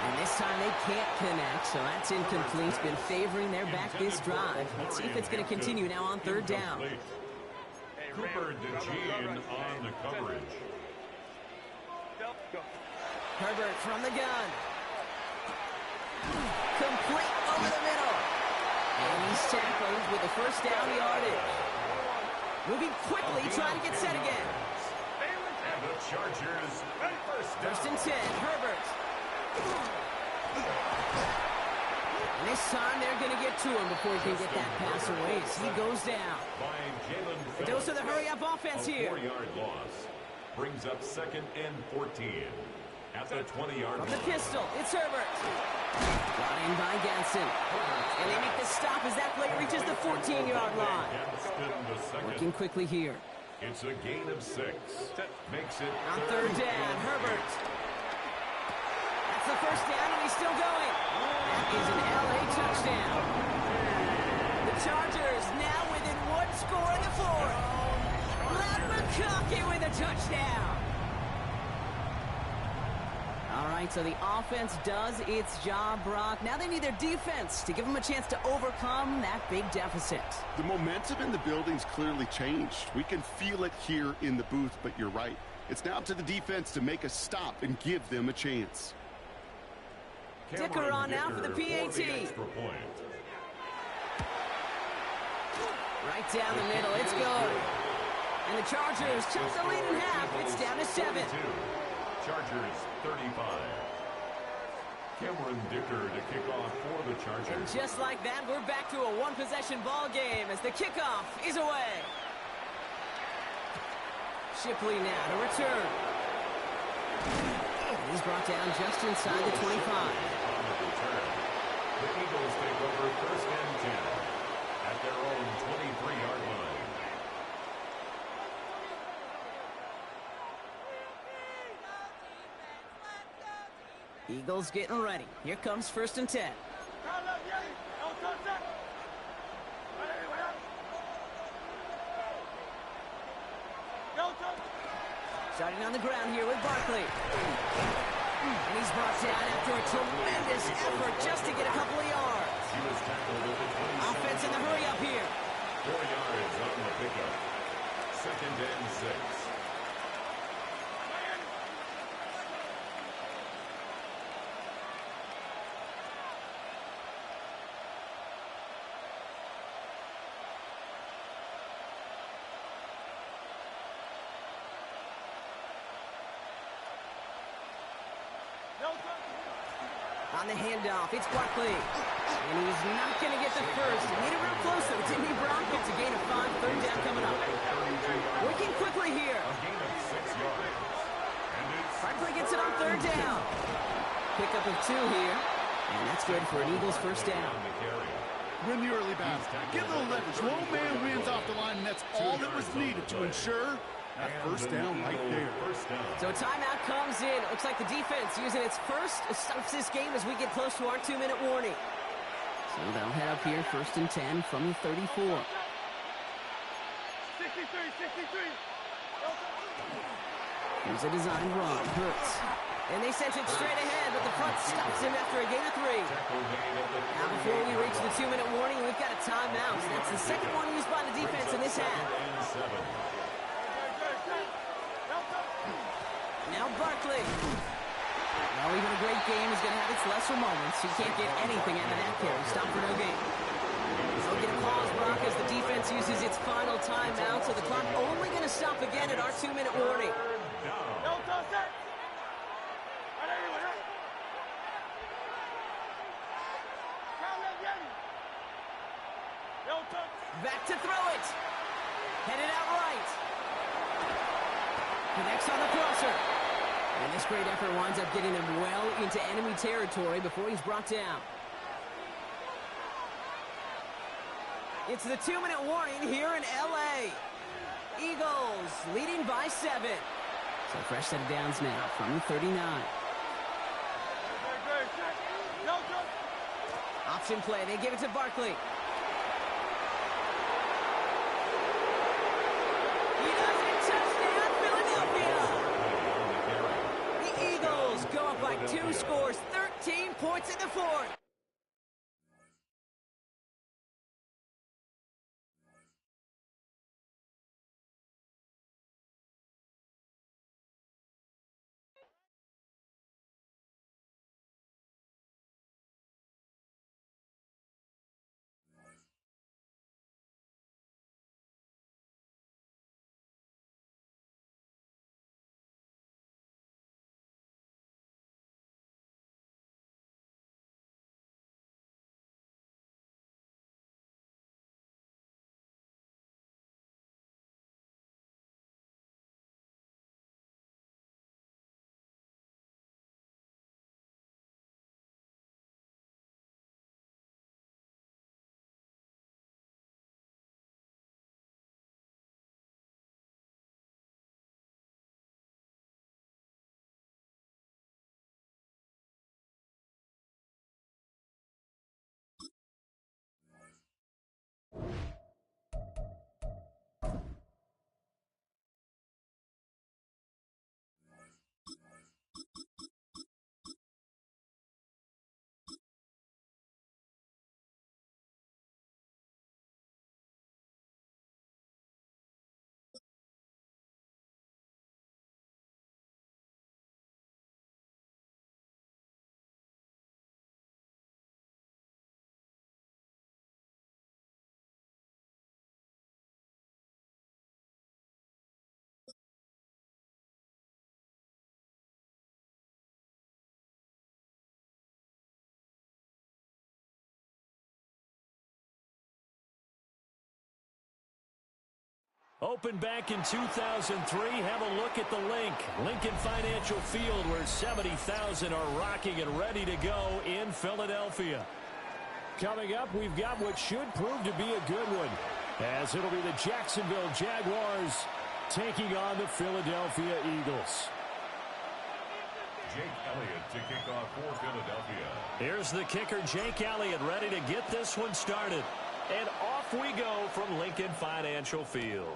And this time they can't connect, so that's incomplete. Been favoring their back this drive. Let's see if it's going to continue now on 3rd down. Cooper DeJean on the coverage. Herbert from the gun. Complete over the middle. And he's tackled with the 1st down yardage. Moving quickly, trying to get set again. And the Chargers first down. 1st and 10, Herbert. And this time they're going to get to him before he can get that pass away as he goes down. By Jalen It goes to the hurry-up offense a here. 4-yard loss brings up 2nd and 14 at the 20-yard From line. the pistol, it's Herbert. Brought in by Ganson. And they make the stop as that play reaches the 14-yard line. Working quickly here. It's a gain of 6. Makes it On 3rd down, Herbert. That's the 1st down, and he's still going. That is an LA touchdown. The Chargers now within 1 score in the 4th. Matt McConkey with a touchdown. All right, so the offense does its job, Brock. Now they need their defense to give them a chance to overcome that big deficit. The momentum in the building's clearly changed. We can feel it here in the booth, but you're right. It's now up to the defense to make a stop and give them a chance. Dicker on now for the PAT. Right down the middle, it's good. And the Chargers chop the lead in half. It's down to 7. Chargers 35. Cameron Dicker to kick off for the Chargers. And just like that, we're back to a one-possession ball game as the kickoff is away. Shipley now to return. He's brought down just inside the 25. On the return, the Eagles take over 1st and 10 at their own 23-yard line. Eagles getting ready. Here comes 1st and 10. Starting on the ground here with Barkley. And he's brought down after a tremendous effort just to get a couple of yards. He was tackled at the 27. Offense in the hurry up here. 4 yards on the pickup. 2nd and 6. On the handoff, it's Barkley. And he's not going to get the first. He made it real close, though. Didn't he, Brock? It's a gain of 5, 3rd down coming up. Working quickly here. A gain of 6 yards. And it's Barkley gets it on 3rd down. Pickup of 2 here. And that's good for an Eagles 1st down. on the carry. Win the early battle. Get a little leverage. One man wins off the line, and that's all that was needed to ensure that 1st down right there. First down. So timeout comes in. It looks like the defense using its first stops this game as we get close to our 2-minute warning. So they'll head up here 1st and 10 from the 34. 63. Here's a design run. Hurts. And they sent it straight ahead, but the front stops him after a gain of 3. Now before we reach the 2-minute warning, we've got a timeout. So that's the second one used by the defense in this half. Now Barkley. Well, even a great game is going to have its lesser moments. He can't get anything out of that carry. Stop for no gain. They'll get a pause, Brock, as the defense uses its final timeout. So the clock only going to stop again at our 2-minute warning. Back to throw it. Headed out right. Connects on the crosser. And this great effort winds up getting him well into enemy territory before he's brought down. It's the 2-minute warning here in L.A. Eagles leading by 7. So fresh set of downs now from the 39. Option play. They give it to Barkley. He does it. Touchdown, Philadelphia. The Eagles go up by 2 scores, 13 points in the fourth. Opened back in 2003. Have a look at the link. Lincoln Financial Field, where 70,000 are rocking and ready to go in Philadelphia. Coming up, we've got what should prove to be a good one, as it'll be the Jacksonville Jaguars taking on the Philadelphia Eagles. Jake Elliott to kick off for Philadelphia. Here's the kicker, Jake Elliott, ready to get this one started. And off we go from Lincoln Financial Field.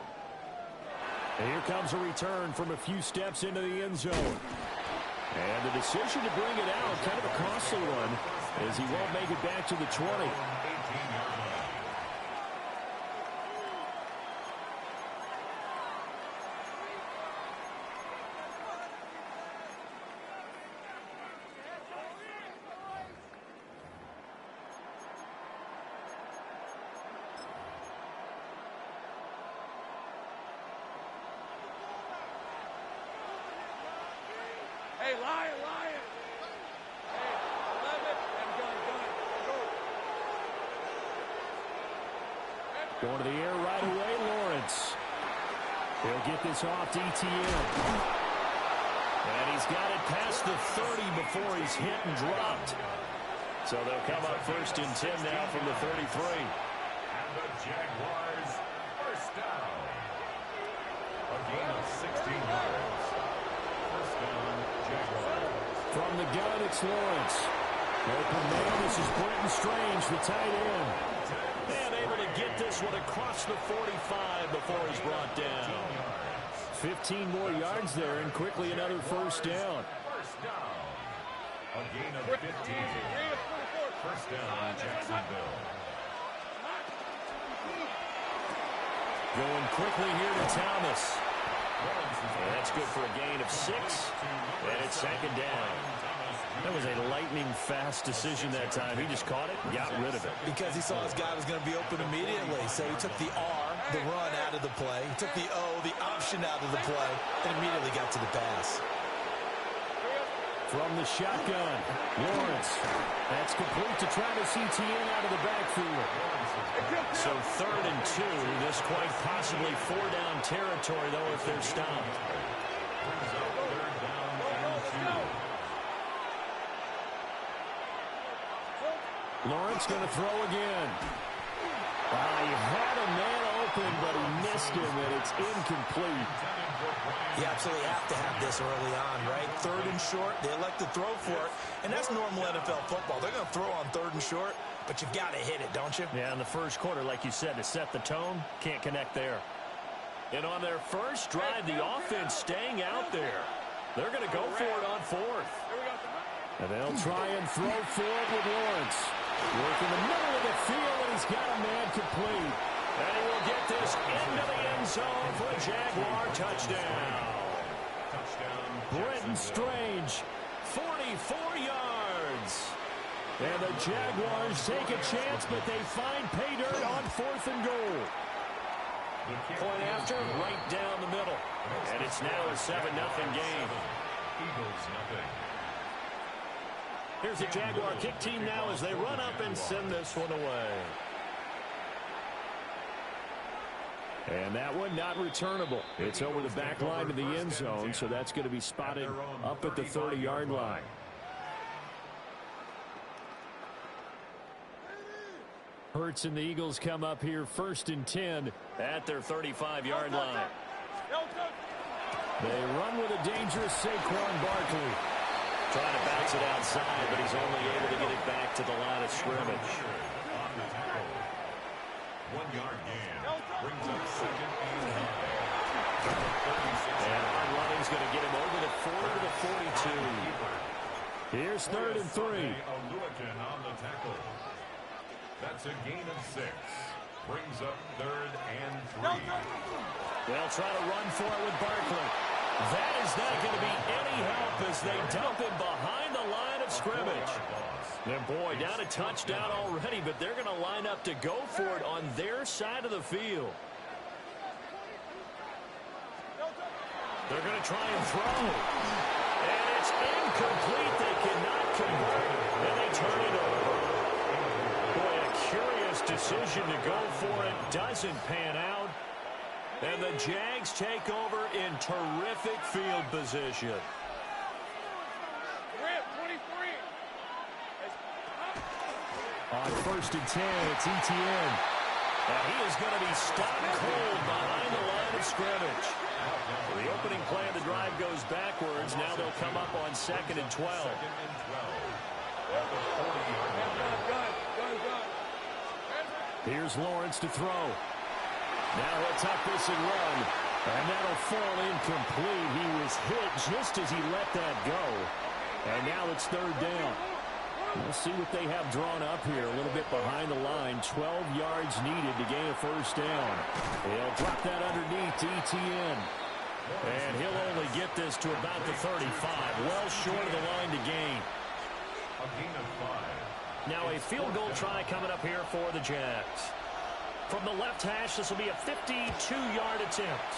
And here comes a return from a few steps into the end zone. And the decision to bring it out, kind of a costly one, as he won't make it back to the 20. 18-yard line. Hey, Lion, Lion. Hey, 11 and gun. Go. Going to the air right away, Lawrence. He'll get this off to ETN. And he's got it past the 30 before he's hit and dropped. So they'll come up first and 10 now from the 33. And the Jaguars first down. A gain of 16 yards. First down, Jaguars. From the gun, it's Lawrence. Open man, this is Brenton Strange, the tight end. And able to get this one across the 45 before he's brought down. 15 more yards there, and quickly another first down. First down. A gain of 15. First down, Jacksonville. Going quickly here to Thomas. And that's good for a gain of 6. And it's second down. That was a lightning-fast decision that time. He just caught it and got rid of it. Because he saw his guy was going to be open immediately. So he took the R, the run, out of the play. He took the O, the option, out of the play, and immediately got to the pass. From the shotgun, Lawrence. That's complete to Travis Etienne out of the backfield. So 3rd and 2. This quite possibly 4-down territory, though, if they're stopped. Lawrence going to throw again. He had a man open, but he missed him, and it's incomplete. You absolutely have to have this early on, right? 3rd and short, they elect to throw for it, and that's normal NFL football. They're going to throw on 3rd and short, but you've got to hit it, don't you? Yeah, in the first quarter, like you said, to set the tone, can't connect there. And on their first drive, the offense staying out there. They're going to go for it on 4th. And they'll try and throw for it with Lawrence. Work in the middle of the field, and he's got a man complete. And he will get this into the end zone for a Jaguar touchdown. Brenton Strange, 44 yards. And the Jaguars take a chance, but they find pay dirt on 4th and goal. Point after, right down the middle. And it's now a 7-0 game. Eagles nothing. Here's the Jaguar kick team now as they run up and send this one away. And that one not returnable. It's over the back line of the end zone, so that's going to be spotted up at the 30-yard line. Hurts and the Eagles come up here 1st and 10 at their 35-yard line. They run with a dangerous Saquon Barkley. Trying to bounce it outside, but he's only able to get it back to the line of scrimmage. 1-yard gain. Brings up 2nd and 9. And hard running's going to get him over the 40 to the 42. Here's 3rd and 3. Oluwakin on the tackle. That's a gain of 6. Brings up 3rd and 3. They'll try to run for it with Barkley. That is not going to be any help as they dump him behind the line of scrimmage. And boy, down a touchdown already, but they're going to line up to go for it on their side of the field. They're going to try and throw. And it's incomplete. They cannot convert, and they turn it over. Boy, a curious decision to go for it. Doesn't pan out. And the Jags take over in terrific field position. On 1st and 10, it's Etienne. And he is going to be stopped cold behind the line of scrimmage. The opening play of the drive goes backwards. Now they'll come up on 2nd and 12. Here's Lawrence to throw. Now he'll tuck this and run. And that'll fall incomplete. He was hit just as he let that go. And now it's 3rd down. We'll see what they have drawn up here. A little bit behind the line. 12 yards needed to gain a 1st down. He'll drop that underneath to Etienne. And he'll only get this to about the 35. Well short of the line to gain. A gain of 5. Now a field goal try coming up here for the Jags. From the left hash, this will be a 52-yard attempt.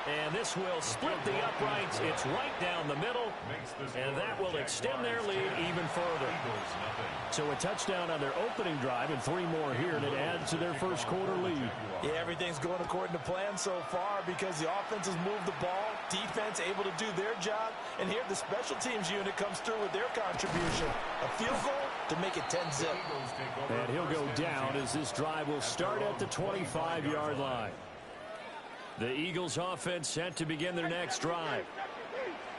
And this will split the uprights. It's right down the middle. And that will extend their lead even further. So a touchdown on their opening drive and 3 more here that adds to their first quarter lead. Yeah, everything's going according to plan so far because the offense has moved the ball, defense able to do their job, and here the special teams unit comes through with their contribution. A field goal to make it 10-zip. And he'll go down as this drive will start at the 25-yard line. The Eagles offense set to begin their next drive.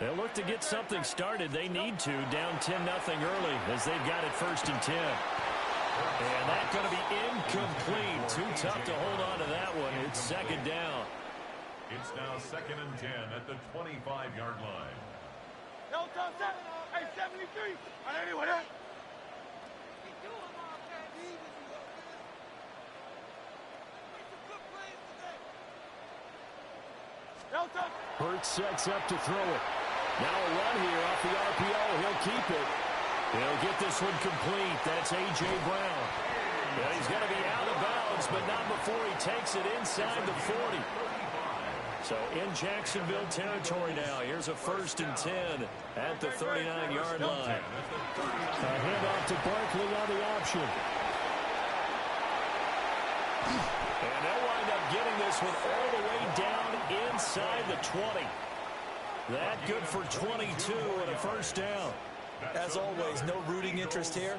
They'll look to get something started. They need to, down 10-0 early as they've got it 1st and 10. And that's going to be incomplete. Too tough to hold on to that one. It's 2nd down. It's now 2nd and 10 at the 25-yard line. Hey, 73. On anyone else? Hurts sets up to throw it. Now a run here off the RPO. He'll keep it. He'll get this one complete. That's A.J. Brown. Yeah, he's going to be out of bounds, but not before he takes it inside the 40. So in Jacksonville territory now. Here's a 1st and 10 at the 39-yard line. A handoff to Barkley on the option. And they'll wind up getting this one all the way down inside the 20. That good for 22 and a 1st down. As always, no rooting interest here,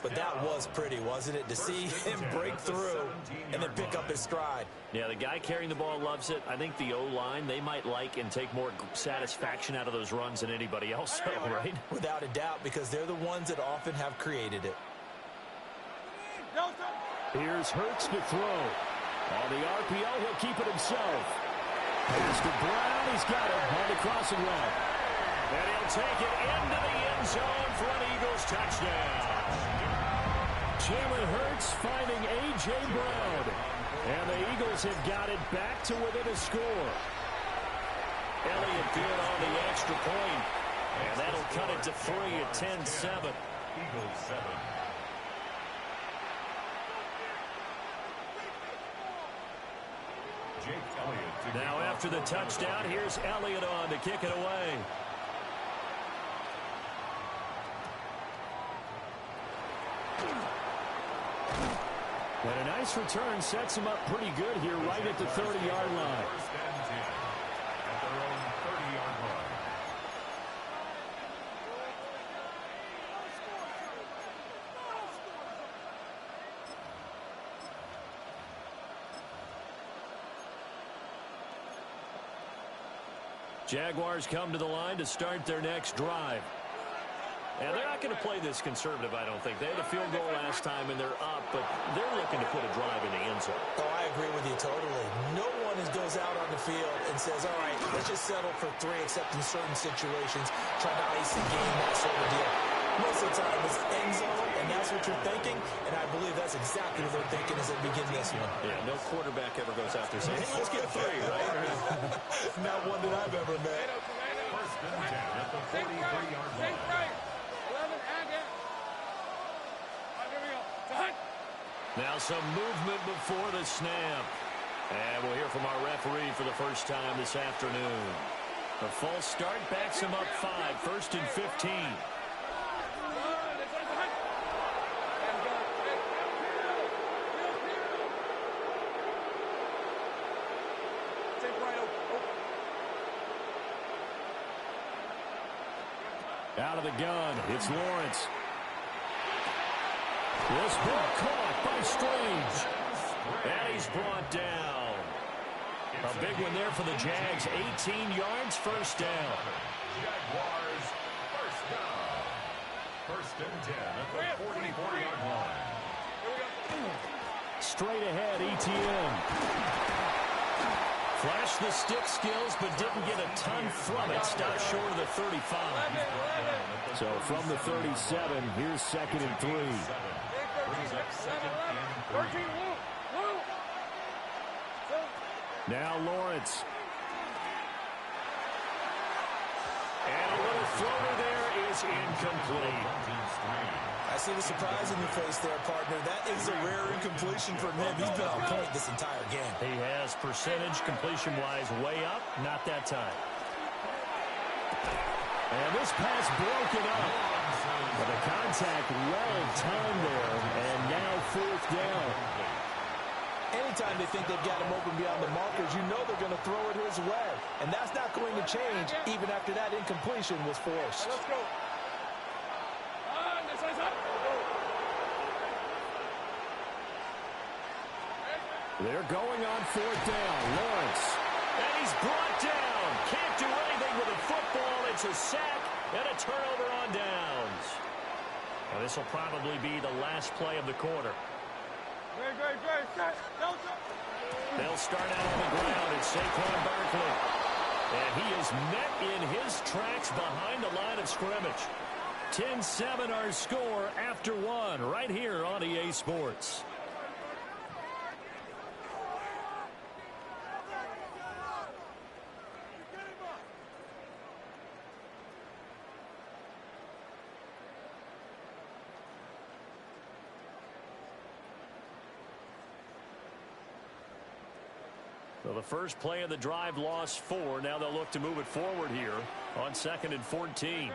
But that was pretty, wasn't it? To see him break through and then pick up his stride. Yeah, the guy carrying the ball loves it. I think the O-line, they might like and take more satisfaction out of those runs than anybody else, right? Without a doubt, because they're the ones that often have created it. Here's Hurts to throw. On the RPO, he'll keep it himself. Here's to Brown. He's got it on the crossing route. And he'll take it into the end zone for an Eagles touchdown. Jalen Hurts finding A.J. Brown. And the Eagles have got it back to within a score. Elliott good on the extra point. And that'll cut it to 3 at 10-7. Eagles 7. Now after the touchdown, here's Elliott on to kick it away. And a nice return sets him up pretty good here right at the 30-yard line. First and 10 at their own 30-yard line. Jaguars come to the line to start their next drive. And they're not going to play this conservative, I don't think. They had a field goal last time, and they're up, but they're looking to put a drive in the end zone. Oh, I agree with you totally. No one goes out on the field and says, all right, let's just settle for 3, except in certain situations, try to ice the game, that sort of deal. Most of the time it's end zone, and that's what you're thinking, and I believe that's exactly what they're thinking as they begin this one. Yeah, no quarterback ever goes out there saying, hey, let's get 3, right? Not one that I've ever met. First and 10 at the 43-yard line. Now some movement before the snap. And we'll hear from our referee for the first time this afternoon. The false start backs him up 5, first and 15. Out of the gun, it's Lawrence. This ball caught by Strange. And he's brought down. A big one there for the Jags. 18 yards, first down. Jaguars, first down. First and 10 at the 44-yard line. Straight ahead, ETN. Flashed the stick skills, but didn't get a ton from it. Stopped short of the 35. So from the 37, here's second and 3. Brings up second and 3. Now Lawrence. And a little floater there is incomplete. I see the surprise in your face there, partner. That is a rare incompletion from him. He's been on point this entire game. He has percentage completion-wise way up. Not that time. And this pass broken up. But the contact well timed there. And now fourth down. Anytime they think they've got him open beyond the markers, you know they're going to throw it his way. And that's not going to change even after that incompletion was forced. Let's go. They're going on fourth down. Lawrence. And he's brought down. Can't do anything with the football. It's a sack and a turnover on downs. Well, this will probably be the last play of the quarter. They'll start out on the ground. It's Saquon Barkley. And he is met in his tracks behind the line of scrimmage. 10-7 our score after 1 right here on EA Sports. So the first play of the drive lost 4. Now they'll look to move it forward here on second and 14.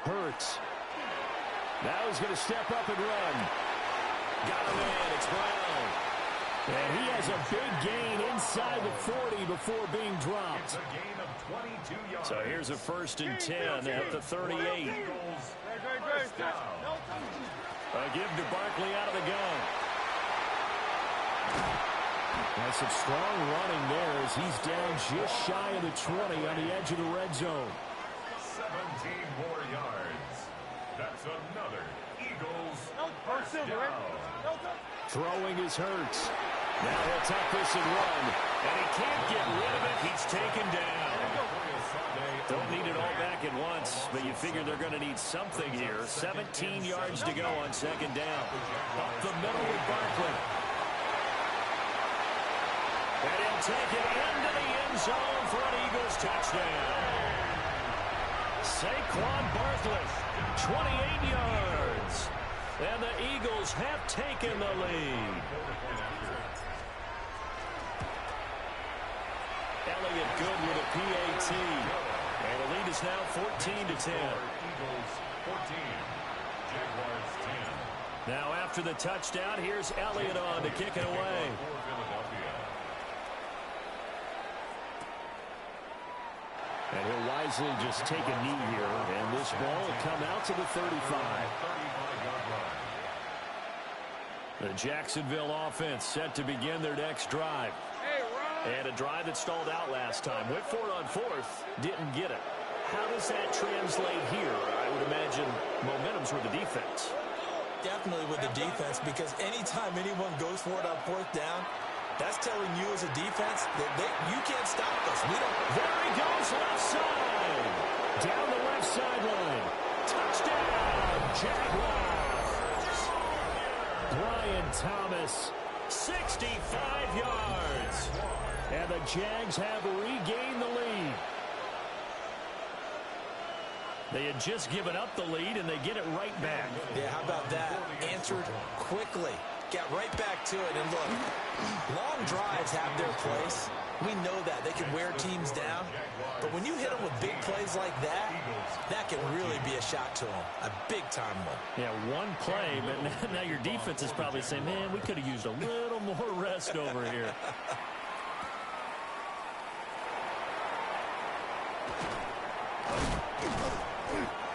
Hurts. Now he's going to step up and run. Got a man. It's Brown. And he has a big gain inside the 40 before being dropped. It's a gain of 22 yards. So here's a 1st and 10 at the 38. First down. A give to Barkley out of the gun. That's some strong running there as he's down just shy of the 20 on the edge of the red zone. 17 more yards. That's another Eagles first down. Throwing is Hurts. Now he'll tuck this and run. And he can't get rid of it. He's taken down. Don't need it all back at once, but you figure they're going to need something here. 17 yards to go on 2nd down. Up the middle with Barkley. And he'll take it into the end zone for an Eagles touchdown. Saquon Barkley, 28 yards. And the Eagles have taken the lead. Elliott good with a PAT. And the lead is now 14-10. Eagles 14. Jaguars 10. Now after the touchdown, here's Elliott on to kick it away. And he'll wisely just take a knee here. And this ball will come out to the 35. The Jacksonville offense set to begin their next drive. And a drive that stalled out last time. Went for it on 4th. Didn't get it. How does that translate here? I would imagine momentum's with the defense. Definitely with the defense, because anytime anyone goes for it on 4th down, that's telling you as a defense that you can't stop us. We don't. There he goes, left side. Down the left sideline. Touchdown, Jaguars. Brian Thomas, 65 yards. And the Jags have regained the lead. They had just given up the lead, and they get it right back. Yeah, how about that? Answered quickly. Got right back to it. And look, long drives have their place. We know that. They can wear teams down. But when you hit them with big plays like that, that can really be a shot to them. A big-time one. Yeah, one play, but now your defense is probably saying, man, we could have used a little more rest over here.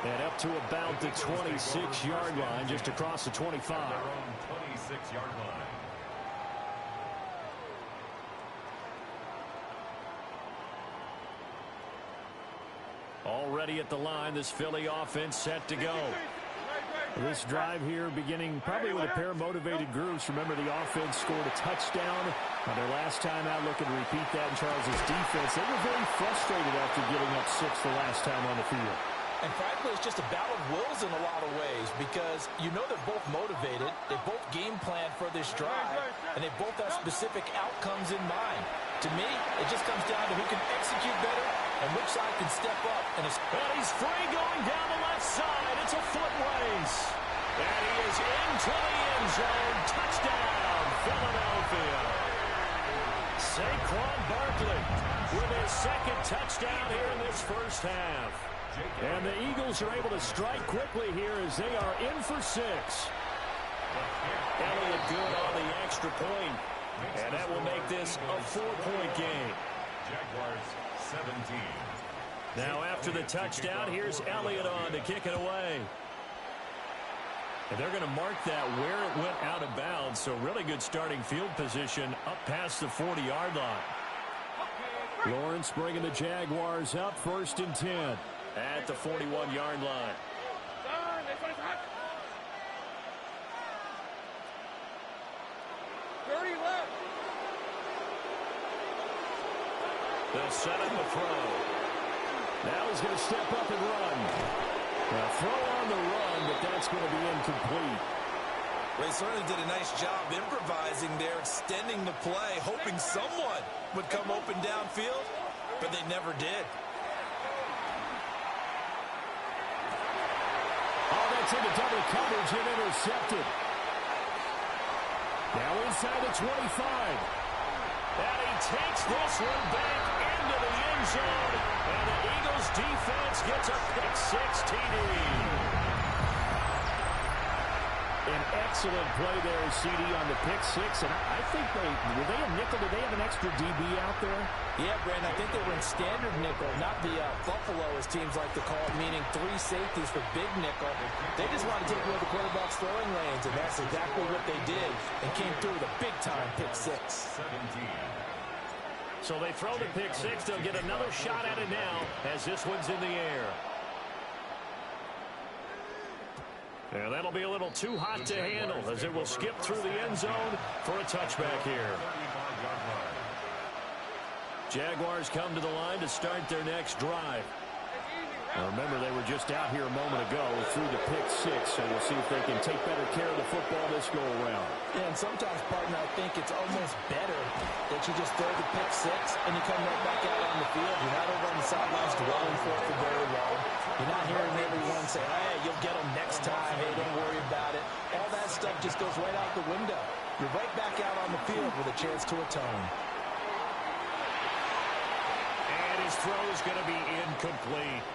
And up to about the 26-yard line, just across the 25. Their own 26-yard line. Already at the line, this Philly offense set to go. This drive here beginning probably with a pair of motivated groups. Remember, the offense scored a touchdown on their last time out, looking to repeat that in Charles' defense. They were very frustrated after giving up 6 the last time on the field. And frankly, it's just a battle of wills in a lot of ways, because you know they're both motivated, they both game plan for this drive, and they both have specific outcomes in mind. To me, it just comes down to who can execute better and which side can step up. And he's free going down the left side. It's a foot race. And he is into the end zone. Touchdown, Philadelphia. Saquon Barkley with his 2nd touchdown here in this first half. And the Eagles are able to strike quickly here as they are in for 6. Elliott good on the extra point. And that will make this a 4-point game. Jaguars 17. Now after the touchdown, here's Elliott on to kick it away. And they're going to mark that where it went out of bounds. So really good starting field position up past the 40-yard line. Lawrence bringing the Jaguars up 1st and 10 at the 41-yard line. They'll set up a throw. Now he's going to step up and run. Now throw on the run, but that's going to be incomplete. They certainly did a nice job improvising there, extending the play, hoping someone would come open downfield, but they never did. Oh, that's into double coverage and intercepted. Now inside the 25. And he takes this one back into the end zone. And the Eagles defense gets a pick-6 TD. An excellent play there, CD, on the pick six. And I think were they a nickel? Did they have an extra DB out there? Yeah, Brandon, I think they were in standard nickel, not the Buffalo, as teams like to call it, meaning 3 safeties for big nickel. They just want to take away the quarterback's throwing lanes, and that's exactly what they did, and came through with a big-time pick six. 17. So they throw the pick six. They'll get another shot at it now as this one's in the air. And that'll be a little too hot to handle as it will skip through the end zone for a touchback here. Jaguars come to the line to start their next drive. Now remember, they were just out here a moment ago through the pick six, so we'll see if they can take better care of the football this go-around. Yeah, and sometimes, partner, I think it's almost better that you just throw the pick six and you come right back out on the field. You're not over on the sidelines dwelling for it for very long. You're not hearing everyone say, hey, you'll get them next time. Hey, don't worry about it. All that stuff just goes right out the window. You're right back out on the field with a chance to atone. And his throw is going to be incomplete.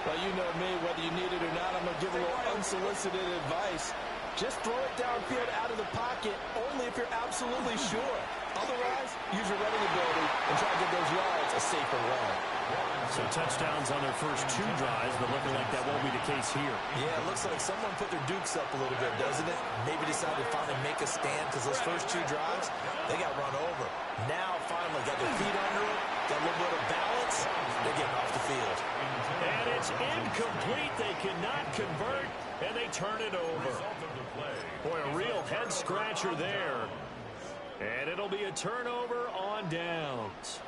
Well, you know me, whether you need it or not, I'm going to give a little unsolicited advice. Just throw it downfield out of the pocket only if you're absolutely sure. Otherwise, use your running ability and try to get those yards a safer way. So touchdowns on their first 2 drives, but looking like that won't be the case here. Yeah, it looks like someone put their dukes up a little bit, doesn't it? Maybe decided to finally make a stand because those first 2 drives, they got run over. Now, finally, got their feet under it, got a little bit of balance, they're getting off the field. And it's incomplete. They cannot convert, and they turn it over. Boy, a real head-scratcher there. And it'll be a turnover on downs.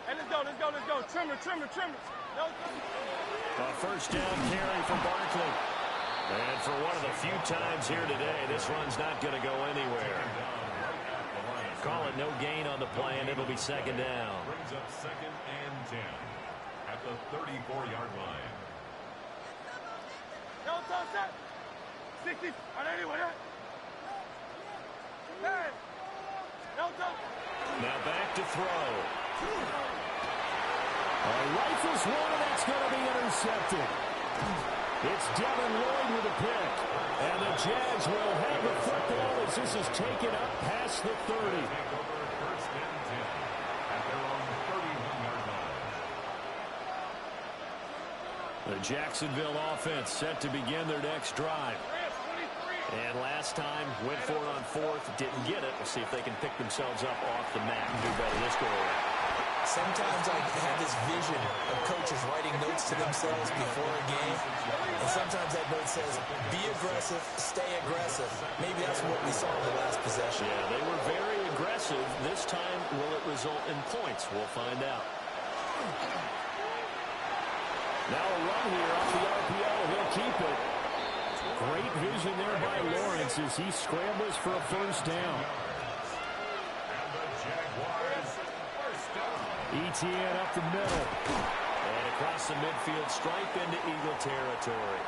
Hey, let's go. Trimmer. No, A first down carry for Barkley. And for one of the few times here today, this run's not going to go anywhere. Call it no gain on the play, and it'll be second down. Brings up 2nd and 10 at the 34-yard line. no, set. 60. Anyway. Hey. No, Now back to throw. Rifles one, and that's going to be intercepted. It's Devin Lloyd with a pick. And the Jags will have the football as this is taken up past the 30. First and 10 at their own 31-yard line. The Jacksonville offense set to begin their next drive. And last time, went for it on 4th, didn't get it. We'll see if they can pick themselves up off the mat and do better this go around. Sometimes I have this vision of coaches writing notes to themselves before a game, and sometimes that note says, be aggressive, stay aggressive. Maybe that's what we saw in the last possession. Yeah, they were very aggressive. This time, will it result in points? We'll find out. Now a run here off the RPO. He'll keep it. Great vision there by Lawrence as he scrambles for a first down. Etienne up the middle. And across the midfield stripe into Eagle territory.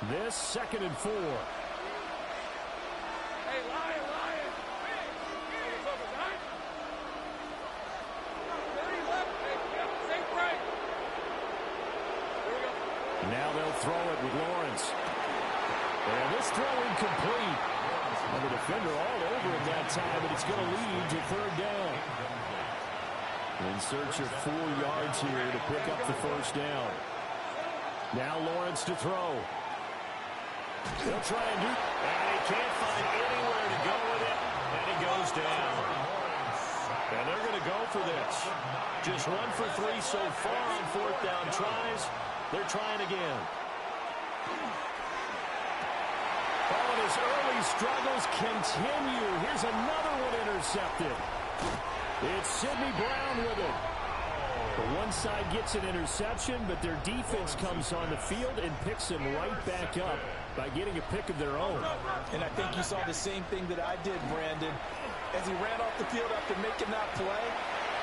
This 2nd and 4. Hey, Lion. Now they'll throw it with Lawrence. And this throw incomplete. And the defender all over him that time, but it's going to lead to 3rd down. In search of 4 yards here to pick up the first down. Now Lawrence to throw. He'll try and do, and he can't find anywhere to go with it, and he goes down. And they're going to go for this. Just 1 for 3 so far on 4th down tries. They're trying again. Oh, and his early struggles continue. Here's another one intercepted. It's Sidney Brown with it. The one side gets an interception, but their defense comes on the field and picks him right back up by getting a pick of their own. And I think you saw the same thing that I did, Brandon. As he ran off the field after making that play,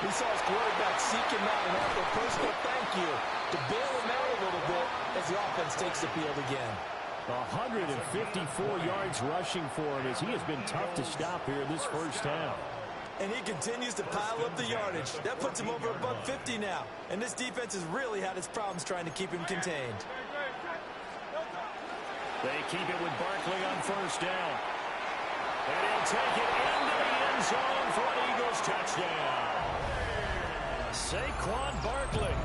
we saw his quarterback seek him out and offer a personal thank you to bail him out a little bit as the offense takes the field again. 154 yards rushing for him as he has been tough to stop here this first half. And he continues to pile up the yardage. That puts him over $150 now. And this defense has really had its problems trying to keep him contained. They keep it with Barkley on first down. And he'll take it into the end zone for an Eagles touchdown. Saquon Barkley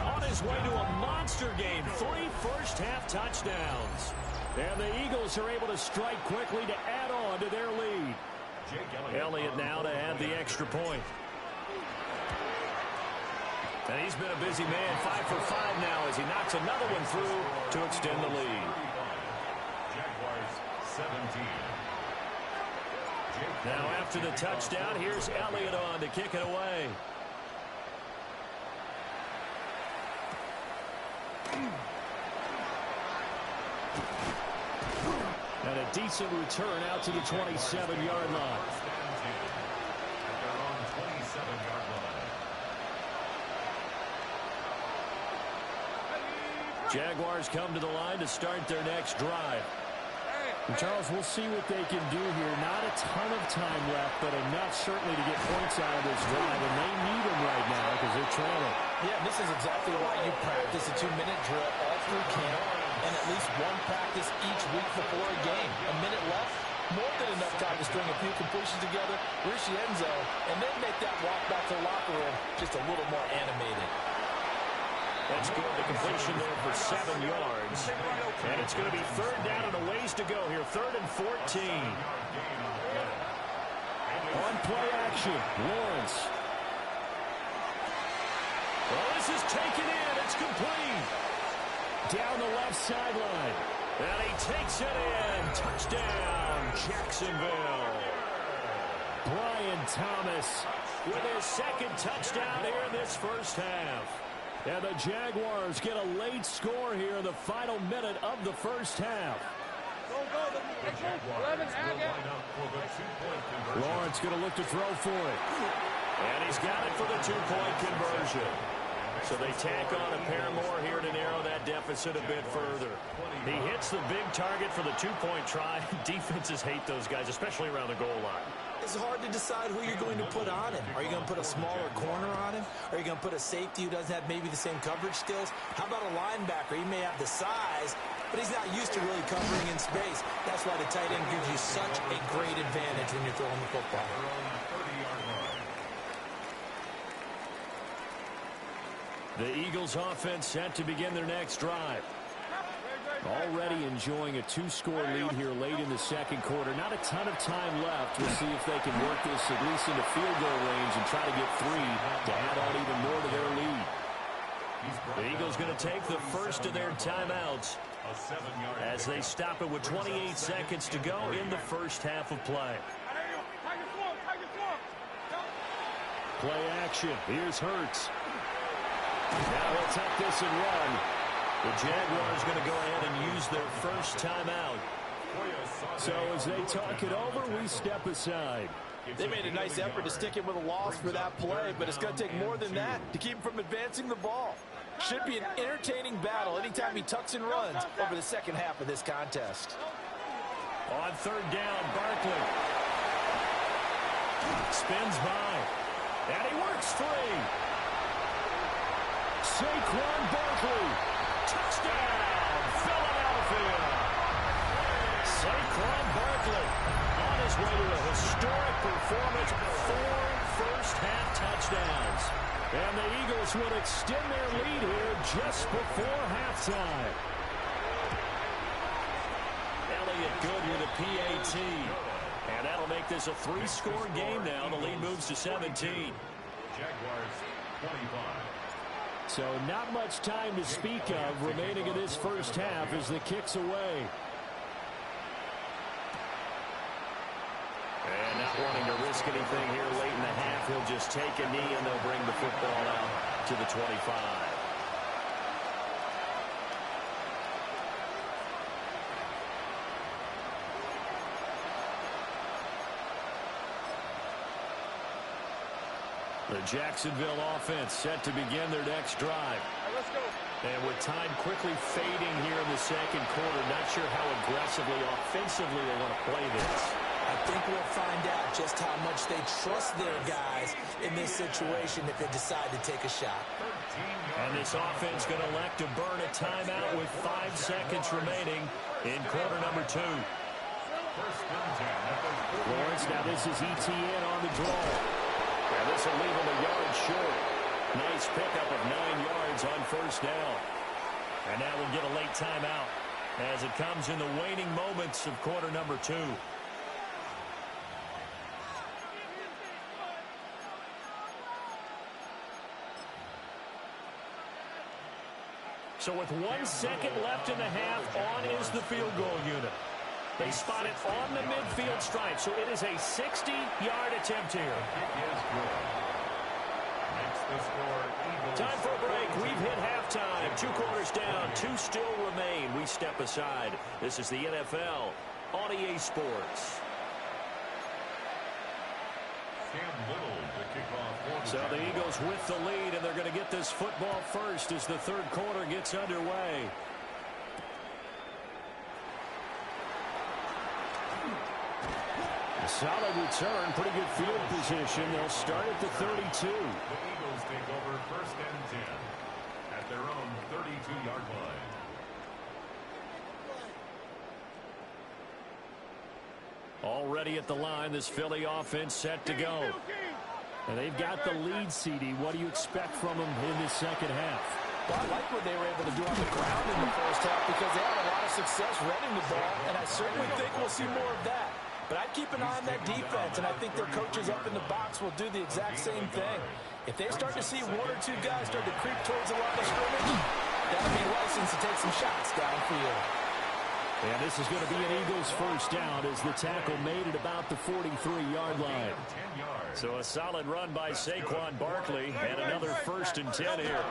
on his way to a monster game. 3 first-half touchdowns. And the Eagles are able to strike quickly to add on to their lead. Elliott now to add the extra point. And he's been a busy man. 5 for 5 now as he knocks another one through to extend the lead. Jaguars 17. Now after the touchdown, here's Elliott on to kick it away. And a decent return out to the 27-yard line. Jaguars come to the line to start their next drive. And Charles, we'll see what they can do here. Not a ton of time left, but enough certainly to get points out of this drive. And they need them right now because they're trailing. Yeah, this is exactly why you practice a 2-minute drill all through camp and at least one practice each week before a game. A minute left, more than enough time to string a few completions together, reach the end zone, and then make that walk back to the locker room just a little more animated. That's good. The completion there for 7 yards. And it's going to be third down and a ways to go here. 3rd and 14. On play action, Lawrence. Well, this is taken in. It's complete. Down the left sideline. And he takes it in. Touchdown, Jacksonville. Brian Thomas with his 2nd touchdown here in this first half. And the Jaguars get a late score here in the final minute of the first half. Lawrence going to look to throw for it. And he's got it for the 2-point conversion. So they tack on a pair more here to narrow that deficit a bit further. He hits the big target for the 2-point try. Defenses hate those guys, especially around the goal line. It's hard to decide who you're going to put on him. Are you going to put a smaller corner on him? Are you going to put a safety who doesn't have maybe the same coverage skills? How about a linebacker? He may have the size, but he's not used to really covering in space. That's why the tight end gives you such a great advantage when you're throwing the football. The Eagles offense set to begin their next drive. Already enjoying a 2-score lead here late in the second quarter. Not a ton of time left. We'll see if they can work this at least into field goal range and try to get 3 to add on even more to their lead. The Eagles going to take the first of their timeouts as they stop it with 28 seconds to go in the first half of play. Play action. Here's Hurts. Now he'll take this and run. The Jaguars going to go ahead and use their first timeout. So as they talk it over, we step aside. They made a nice effort to stick him with a loss for that play, but it's going to take more than that to keep him from advancing the ball. Should be an entertaining battle anytime he tucks and runs over the second half of this contest. On 3rd down, Barkley spins by, and he works free. Saquon Barkley. Touchdown, Philadelphia. Saquon Barkley on his way to a historic performance, 4 first-half touchdowns. And the Eagles will extend their lead here just before halftime. Elliott good with a PAT. And that'll make this a 3-score game now. The lead moves to 17. Jaguars 25. So not much time to speak of remaining in this first half as the kick's away. And not wanting to risk anything here late in the half, he'll just take a knee and they'll bring the football out to the 25. The Jacksonville offense set to begin their next drive. Let's go. And with time quickly fading here in the second quarter, not sure how aggressively, offensively they want to play this. I think we'll find out just how much they trust their guys in this situation if they decide to take a shot. And this offense going to elect to burn a timeout with 5 seconds remaining in quarter number 2. Lawrence, now this is ETN on the draw. And this will leave him a yard short. Nice pickup of 9 yards on first down. And now we'll get a late timeout as it comes in the waning moments of quarter number 2. So with 1 second left in the half, on is the field goal unit. They spot it on the midfield stripe, so it is a 60-yard attempt here. Time for a break. We've hit halftime. 2 quarters down, 2 still remain. We step aside. This is the NFL on EA Sports. So the Eagles with the lead, and they're going to get this football first as the third quarter gets underway. A solid return, pretty good field position. They'll start at the 32. The Eagles take over first and 10 at their own 32-yard line. Already at the line, this Philly offense set to go. And they've got the lead, CD. What do you expect from them in this second half? Well, I like what they were able to do on the ground in the first half because they had a lot of success running the ball, and I certainly think we'll see more of that. But I'd keep an eye on that defense, and I think their coaches up in the box will do the exact same thing. If they start to see 1 or 2 guys start to creep towards the line of scrimmage, that'll be a license to take some shots downfield. And this is going to be an Eagles first down as the tackle made at about the 43-yard line. So a solid run by Saquon Barkley and another first and 10 here.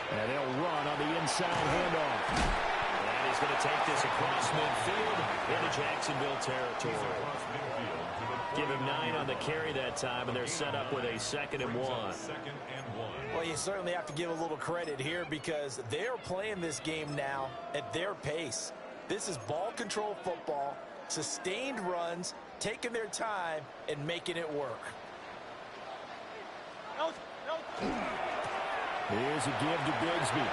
And they'll run on the inside handoff. And he's going to take this across midfield into Jacksonville territory. Give him 9 on the carry that time, and they're set up with a 2nd and 1. Well, you certainly have to give a little credit here because they're playing this game now at their pace. This is ball control football, sustained runs, taking their time, and making it work. Here's a give to Bigsby.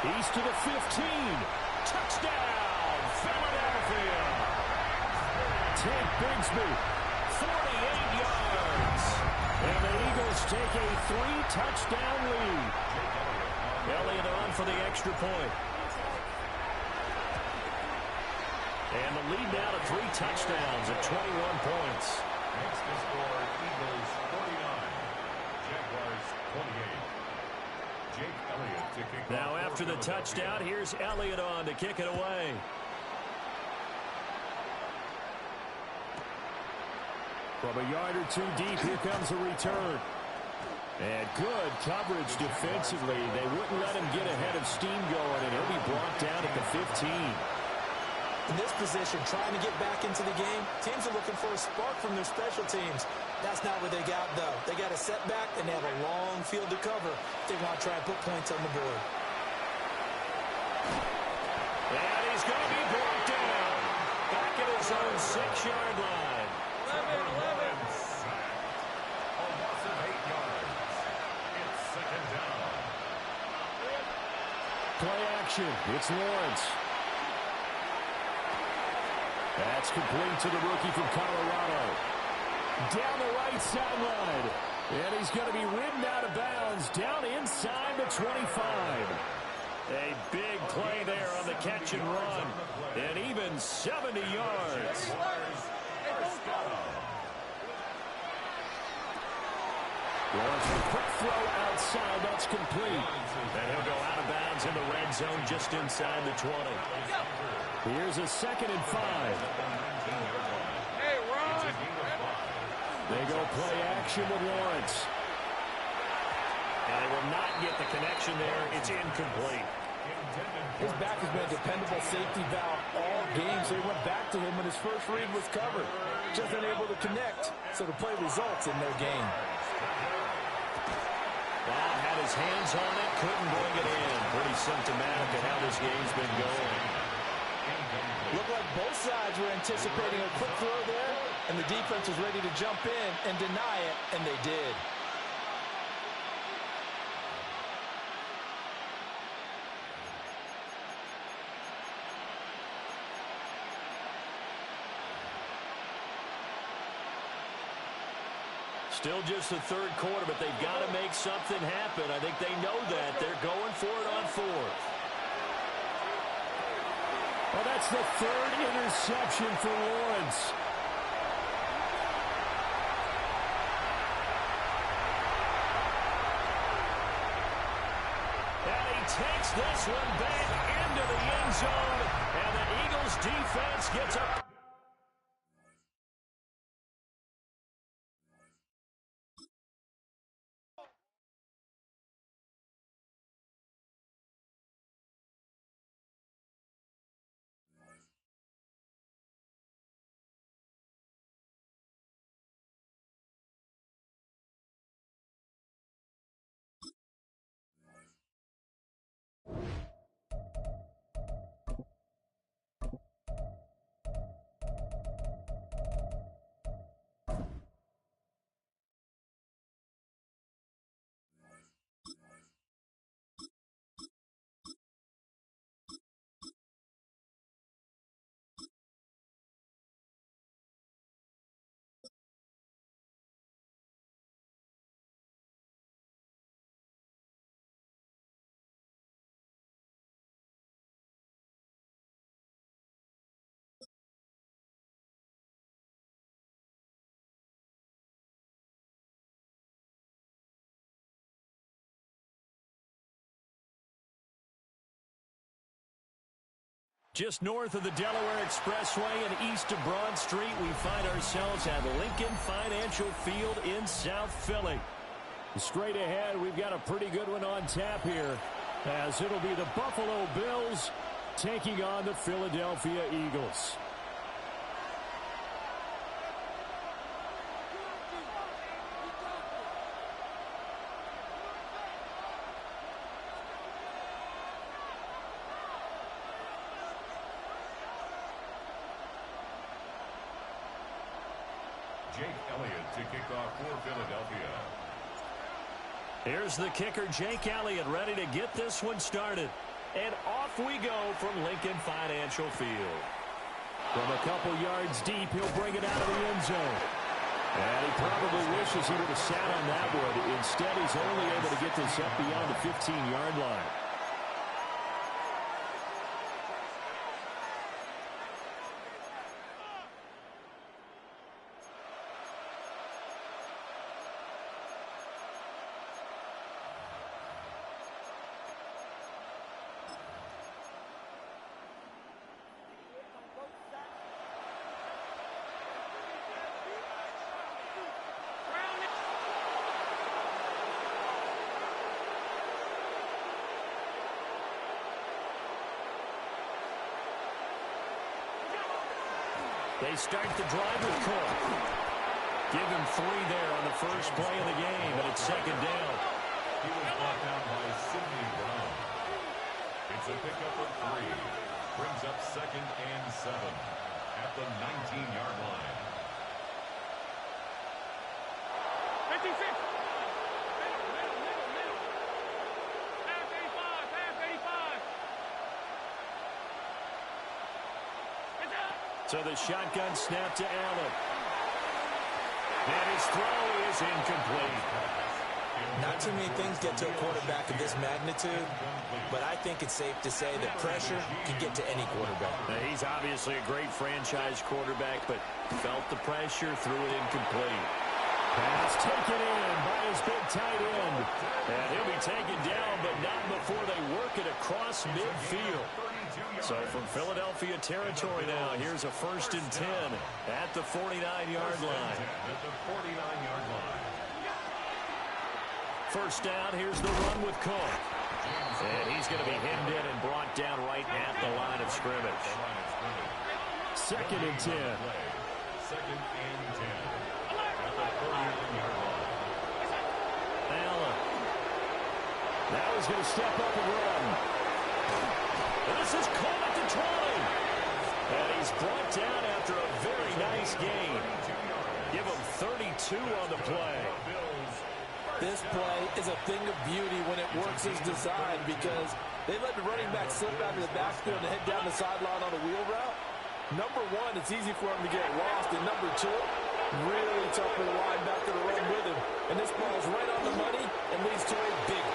He's to the 15. Touchdown, Philadelphia. Take Bigsby, 48 yards. And the Eagles take a 3-touchdown lead. Elliott on for the extra point. And the lead now to 3 touchdowns at 21 points. Next to score, Eagles 49, Jaguars 28. Jake Elliott to kick off. Now after the touchdown, here's Elliott on to kick it away. From a yard or 2 deep, here comes a return. And good coverage defensively. They wouldn't let him get ahead of steam going, and he'll be brought down at the 15. In this position, trying to get back into the game, teams are looking for a spark from their special teams. That's not what they got, though. They got a setback, and they have a long field to cover if they want to try and put points on the board. And he's going to be brought down. Back at his own 6-yard line. 11. A loss of 8 yards. It's 2nd down. Play action. It's Lawrence. That's complete to the rookie from Colorado. Down the right sideline. And he's going to be ridden out of bounds down inside the 25. A big play there on the catch and run. And even 70 yards. Lawrence with a quick throw outside. That's complete. And he'll go out of bounds in the red zone just inside the 20. Here's a 2nd and 5. Hey, Ron! They go play action with Lawrence. And they will not get the connection there. It's incomplete. His back has been a dependable safety valve all game, so he went back to him when his first read was covered. Just unable to connect, so the play results in no gain. Bob had his hands on it, couldn't bring it in. Pretty symptomatic of how this game's been going. Looked like both sides were anticipating a quick throw there, and the defense was ready to jump in and deny it, and they did. Still just the third quarter, but they've got to make something happen. I think they know that. They're going for it on fourth. Well, that's the third interception for Lawrence. And he takes this one back into the end zone, and the Eagles defense gets up. Just north of the Delaware Expressway and east of Broad Street, we find ourselves at Lincoln Financial Field in South Philly. Straight ahead, we've got a pretty good one on tap here, as it'll be the Buffalo Bills taking on the Philadelphia Eagles. Jake Elliott to kick off for Philadelphia. Here's the kicker, Jake Elliott, ready to get this one started. And off we go from Lincoln Financial Field. From a couple yards deep, he'll bring it out of the end zone. And he probably wishes he would have sat on that one. Instead, he's only able to get this up beyond the 15-yard line. They start the drive with Cook. Give him 3 there on the first play of the game, and it's second down. He was brought down by Sidney Brown. It's a pickup of 3. Brings up 2nd and 7 at the 19-yard line. 56. Middle. Pass 85. It's out. So the shotgun snap to Allen. And his throw is incomplete. Not too many things get to a quarterback of this magnitude, but I think it's safe to say that pressure can get to any quarterback. Now, he's obviously a great franchise quarterback, but felt the pressure, threw it incomplete. Pass taken in by his big tight end. And he'll be taken down, but not before they work it across midfield. So from Philadelphia territory now, here's a 1st and 10 at the 49-yard line. First down, here's the run with Cook. And he's going to be hemmed in and brought down right at the line of scrimmage. 2nd and 10. 2nd and 10 at the 49-yard line. Allen. Now he's going to step up and run. And this is caught at the 20. And he's brought down after a very nice gain. Give him 32 on the play. This play is a thing of beauty when it works as designed because they let the running back slip out of the backfield and head down the sideline on a wheel route. Number one, it's easy for him to get lost. And number two, really tough for the linebacker to run with him. And this ball is right on the money and leads to a big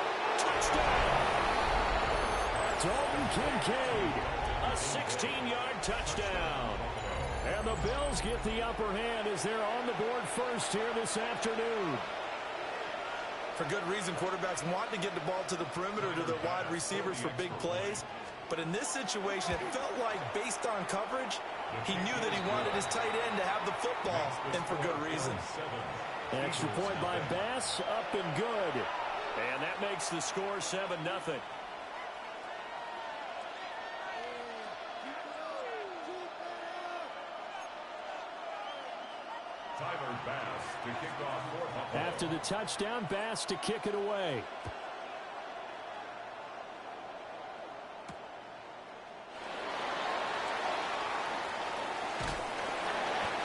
touchdown. Dalton Kincaid, a 16-yard touchdown. And the Bills get the upper hand as they're on the board first here this afternoon. For good reason, quarterbacks want to get the ball to the perimeter to their wide receivers for big plays. But in this situation, it felt like based on coverage, he knew that he wanted his tight end to have the football, and for good reason. Extra point by Bass, up and good. And that makes the score 7-0. After the touchdown, Bass to kick it away.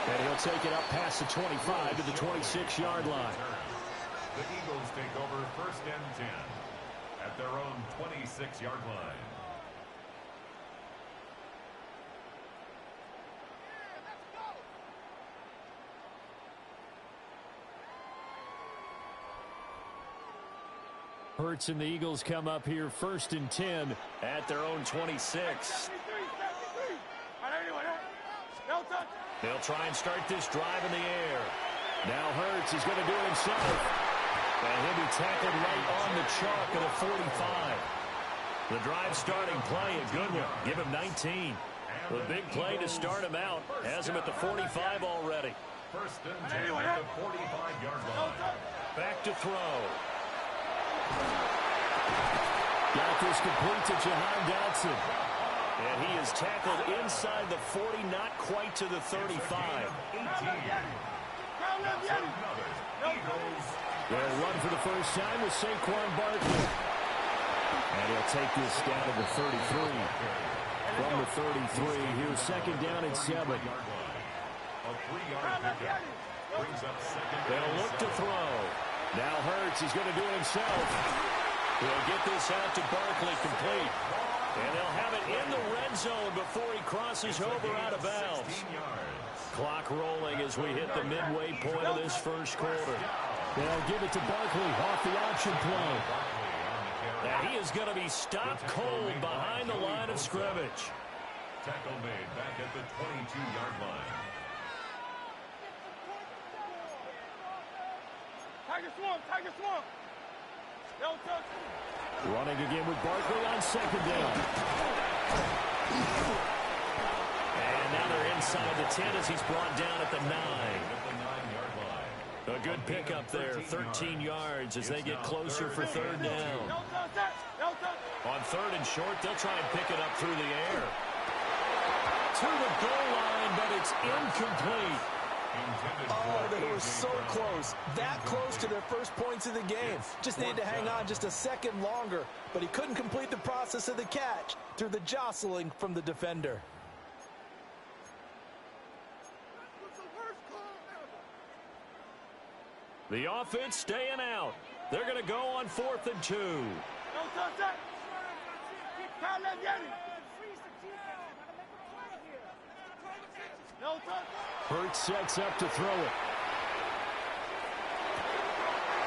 And he'll take it up past the 25 to the 26-yard line. The Eagles take over 1st and 10 at their own 26-yard line. Hurts and the Eagles come up here 1st and 10 at their own 26. They'll try and start this drive in the air. Now Hurts is going to do it himself. And he'll be tackled right on the chalk at a 45. The drive starting play, a good one. Give him 19. The big play to start him out. Has him at the 45 already. 1st and 10 at the 45-yard line. Back to throw. Got this complete to Jahan Dotson. And he is tackled inside the 40, not quite to the 35. They'll run for the first time with Saquon Barkley. And he'll take this down to the 33. From the 33, here's 2nd down and 7. They'll look to throw. Now Hurts is going to do it himself. He'll get this out to Barkley complete. And they'll have it in the red zone before he crosses over out of bounds. Clock rolling as we hit the midway point of this first quarter. They'll give it to Barkley off the option play. Now he is going to be stopped cold behind the line of scrimmage. Tackle made back at the 22-yard line. Tiger swamp. No touch. Running again with Barkley on 2nd down. And now they're inside the 10 as he's brought down at the 9. A good pickup there, 13 yards as they get closer for 3rd down. On 3rd and short, they'll try and pick it up through the air. To the goal line, but it's incomplete. Oh, they were so close. That close to their first points of the game. Just needed to hang on just a second longer, but he couldn't complete the process of the catch through the jostling from the defender. The offense staying out. They're going to go on 4th and 2. Hurts sets up to throw it.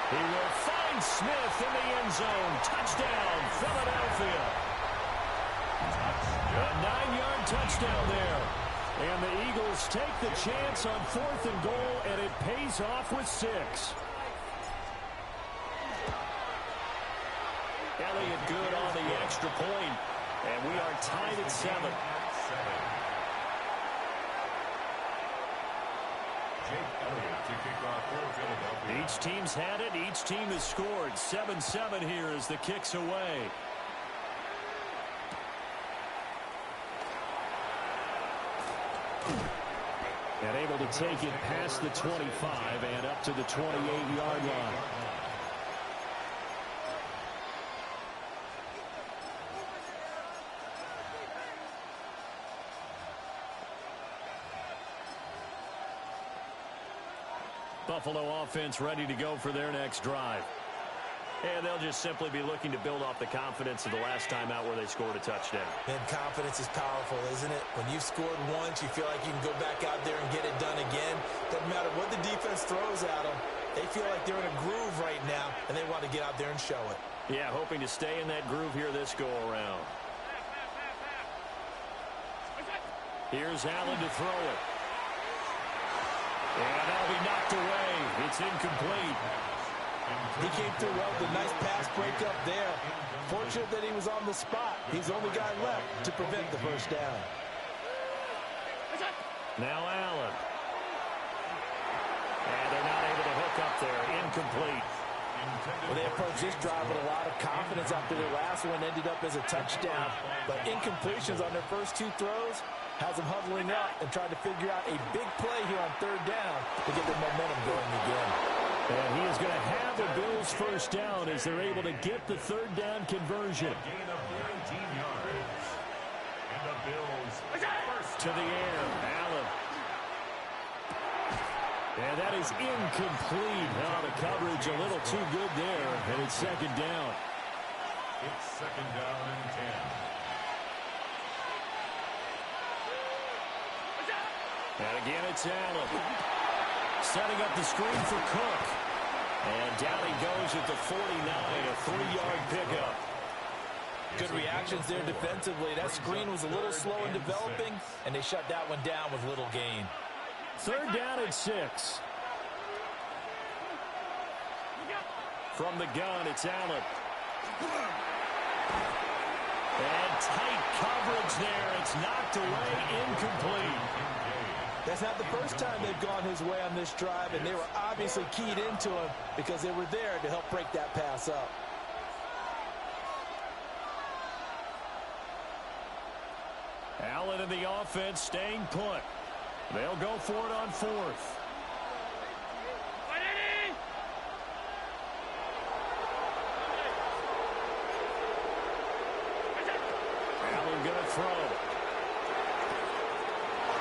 He will find Smith in the end zone. Touchdown, Philadelphia. A 9-yard touchdown there. And the Eagles take the chance on 4th and goal, and it pays off with 6. Elliott good on the extra point, and we are tied at 7. Each team's had it. Each team has scored. 7-7 here as the kick's away. And able to take it past the 25 and up to the 28-yard line. Buffalo offense ready to go for their next drive. And they'll just simply be looking to build off the confidence of the last time out where they scored a touchdown. And confidence is powerful, isn't it? When you've scored once, you feel like you can go back out there and get it done again. Doesn't matter what the defense throws at them. They feel like they're in a groove right now, and they want to get out there and show it. Yeah, hoping to stay in that groove here this go-around. Here's Allen to throw it. And that'll be knocked away. It's incomplete. He came through well with a nice pass breakup there. Fortunate that he was on the spot. He's the only guy left to prevent the first down. Now Allen. And they're not able to hook up there. Incomplete. Well, they approached this drive with a lot of confidence after their last one ended up as a touchdown. But incompletions on their first two throws has them huddling up and trying to figure out a big play here on third down to get their momentum going again. And he is going to have the Bills' first down as they're able to get the third down conversion. Gain of 19 yards. And the Bills first to the air. Allen. And that is incomplete. Now the coverage a little too good there, and it's second down. It's second down and 10. And again, it's Allen. Setting up the screen for Cook. And down he goes at the 49, a 3-yard pickup. Good reactions there defensively. That screen was a little slow in developing, and they shut that one down with little gain. Third down and 6. From the gun, it's Allen. And tight coverage there. It's knocked away, incomplete. That's not the first time they've gone his way on this drive, and they were obviously keyed into him because they were there to help break that pass up. Allen and the offense staying put. They'll go for it on fourth. Allen going to throw.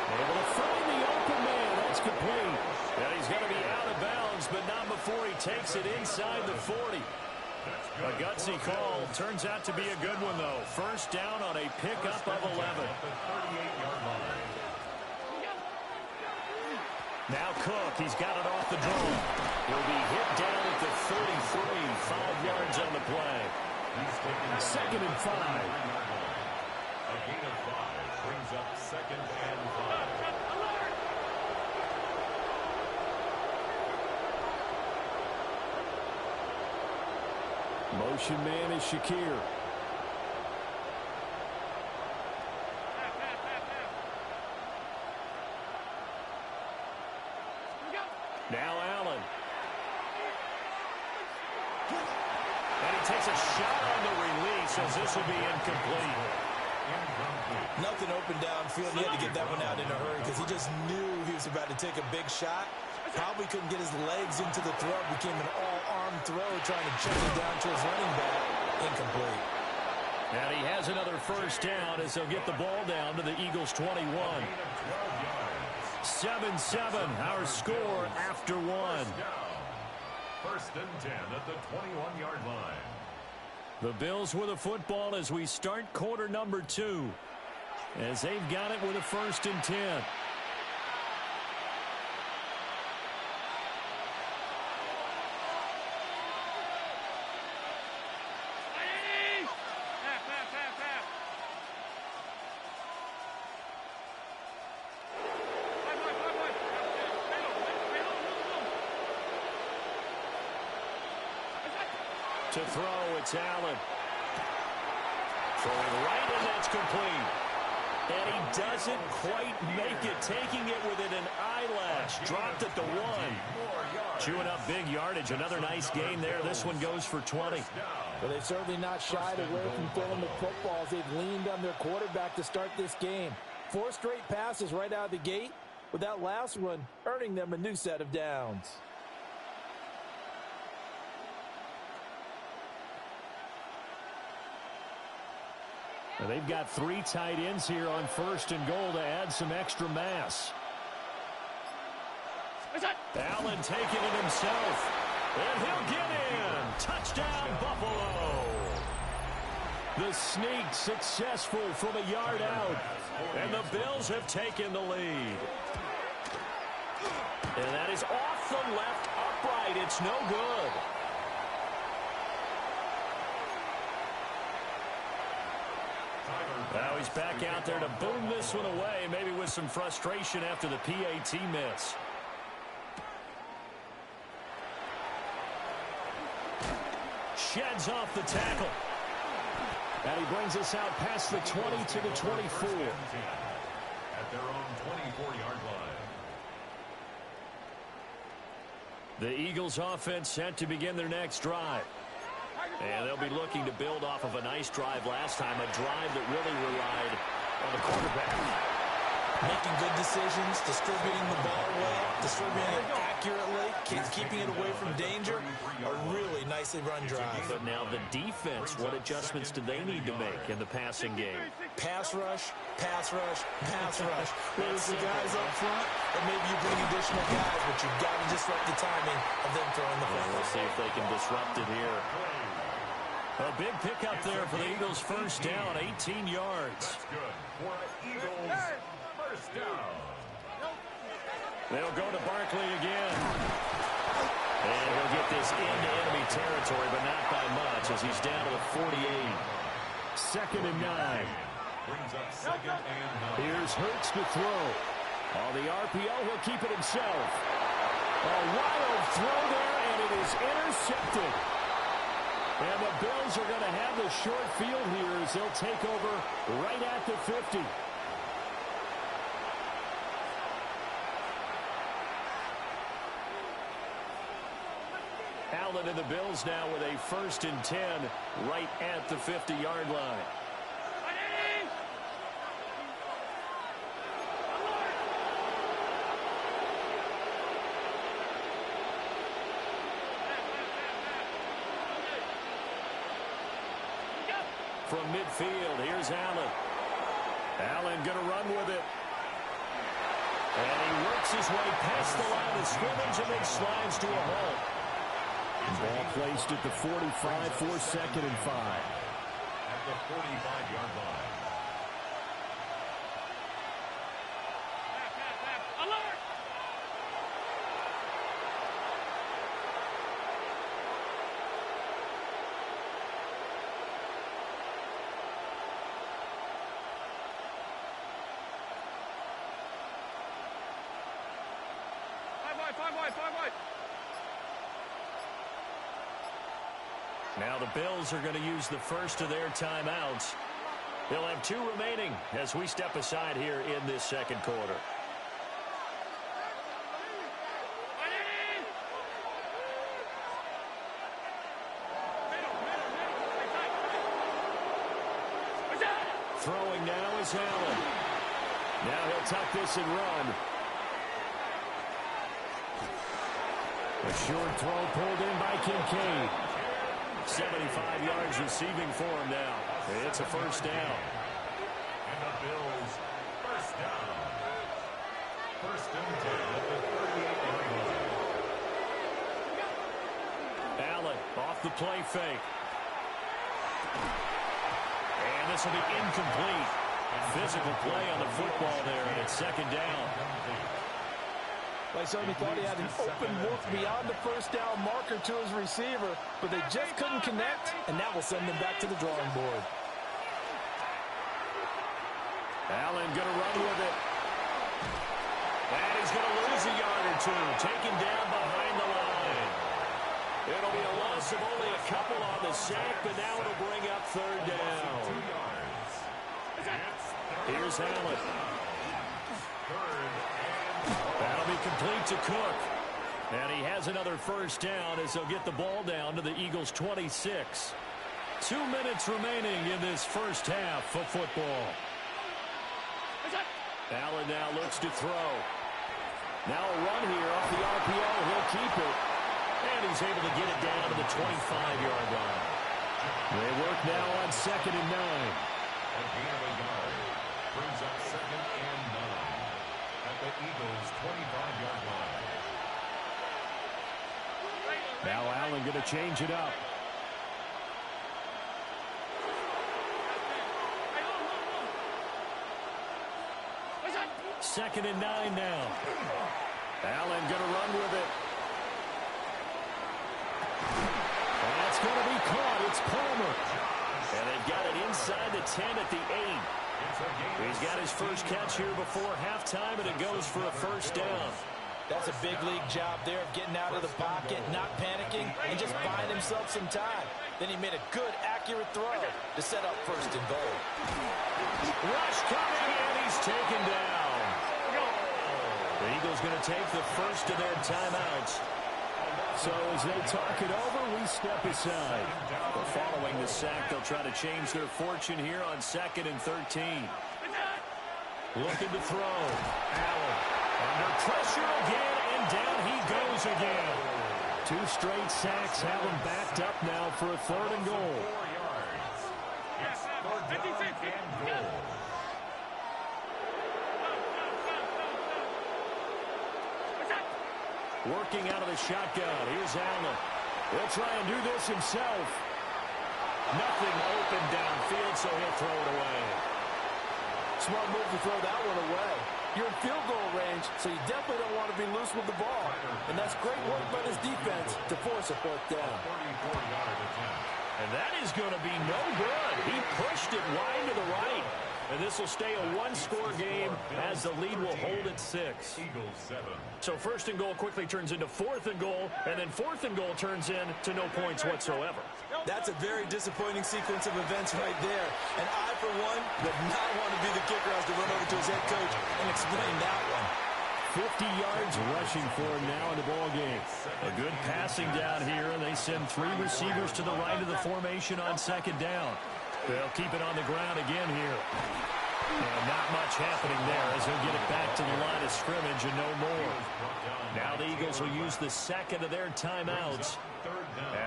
Able to find the open man. That's complete. And he's going to be out of bounds, but not before he takes it inside the 40. A gutsy call. Turns out to be a good one, though. First down on a pickup of 11. Now Cook. He's got it off the draw. He'll be hit down at the 33. 5 yards on the play. Second and 5. A gain of 5 brings up second and 5. Motion man is Shakir. Now Allen. And he takes a shot on the release as this will be incomplete. Nothing open downfield. He had to get that one out in a hurry because he just knew he was about to take a big shot. Probably couldn't get his legs into the throw. Became an all-arm throw trying to check it down to his running back. Incomplete. And he has another first down as they'll get the ball down to the Eagles' 21. 7-7, our score after one. First and 10 at the 21-yard line. The Bills with a football as we start quarter number 2. As they've got it with a first and 10. To throw, it's Allen. Throwing right, and that's complete. And he doesn't quite make it, taking it within an eyelash. Dropped at the 1. Chewing up big yardage. Another nice gain there. This one goes for 20. Well, they've certainly not shied away from throwing the footballs. They've leaned on their quarterback to start this game. 4 straight passes right out of the gate, with that last one earning them a new set of downs. Now they've got 3 tight ends here on first and goal to add some extra mass. Allen taking it himself. And he'll get in. Touchdown, Buffalo. The sneak successful from a yard out. And the Bills have taken the lead. And that is off the left upright. It's no good. Now he's back out there to boom this one away, maybe with some frustration after the PAT miss. Sheds off the tackle. And he brings us out past the 20 to the 24. At their own 24-yard line. The Eagles offense set to begin their next drive. And they'll be looking to build off of a nice drive last time, a drive that really relied on the quarterback. Making good decisions, distributing the ball well, distributing it accurately, keeping it away from danger. A really nicely run drive. But now the defense, what adjustments do they need to make in the passing game? Pass rush, pass rush, pass rush. Whether it's the guys up front, or maybe you bring additional guys, but you've got to disrupt the timing of them throwing the football. We'll see if they can disrupt it here. A big pickup there for the Eagles' first down, 18 yards. That's good for an Eagles first down. They'll go to Barkley again. And he'll get this into enemy territory, but not by much as he's down to the 48. 2nd and 9. Brings up 2nd and 9. Here's Hurts to throw. On the RPO, he'll keep it himself. A wild throw there, and it is intercepted. And the Bills are going to have the short field here as they'll take over right at the 50. Allen and the Bills now with a 1st and 10 right at the 50-yard line. From midfield, here's Allen. Allen going to run with it. And he works his way past the line of scrimmage and then slides to a halt. Ball placed at the 45 for 2nd and 5. At the 45-yard line. Now the Bills are going to use the first of their timeouts. They'll have 2 remaining as we step aside here in this 2nd quarter. Throwing now is Allen. Now he'll tuck this and run. A short throw pulled in by Kincaid. 75 yards receiving for him now. It's a first down. And the Bills first down. 1st and 10 at the 38-yard line. Allen off the play fake. And this will be incomplete. Physical play on the football there, and it's 2nd down. Like somebody thought he had an open look beyond the first down marker to his receiver, but they just couldn't connect, and that will send them back to the drawing board. Allen going to run with it. And he's going to lose a yard or 2, taken down behind the line. It'll be a loss of only a couple on the sack, but now it'll bring up 3rd down. Here's Allen. That'll be complete to Cook. And he has another first down as they'll get the ball down to the Eagles' 26. 2 minutes remaining in this first half of football. Allen now looks to throw. Now a run here off the RPO. He'll keep it. And he's able to get it down to the 25-yard line. They work now on 2nd and 9. A gain of a yard. Brings up 2nd and 9. At the Eagles' 25-yard line. Now Allen going to change it up. Second and 9 now. Allen going to run with it. That's going to be caught. It's Palmer. And they've got it inside the 10 at the 8. He's got his first catch here before halftime, and it goes for a first down. That's a big league job there of getting out of the pocket, not panicking, and just buying himself some time. Then he made a good, accurate throw to set up first and goal. Rush coming, and he's taken down. The Eagles going to take the first of their timeouts. So as they talk it over, we step aside. But following the sack, they'll try to change their fortune here on 2nd and 13. Looking to throw. Allen under pressure again, and down he goes again. 2 straight sacks have him backed up now for a 3rd and goal. 4 yards. It's 3rd down and goal. Working out of the shotgun. Here's Allen. He'll try and do this himself. Nothing open downfield, so he'll throw it away. Smart move to throw that one away. You're in field goal range, so you definitely don't want to be loose with the ball. And that's great work by his defense to force a 4th down. 34-yard attempt. And that is going to be no good. He pushed it wide to the right. And this will stay a 1-score game as the lead will hold at 6. Eagles 7. So 1st and goal quickly turns into 4th and goal, and then 4th and goal turns into no points whatsoever. That's a very disappointing sequence of events right there. And I, for one, would not want to be the kicker who has to run over to his head coach and explain that one. 50 yards rushing for him now in the ball game. A good passing down here, and they send 3 receivers to the right of the formation on 2nd down. They'll keep it on the ground again here. And not much happening there as he'll get it back to the line of scrimmage and no more. Now the Eagles will use the 2nd of their timeouts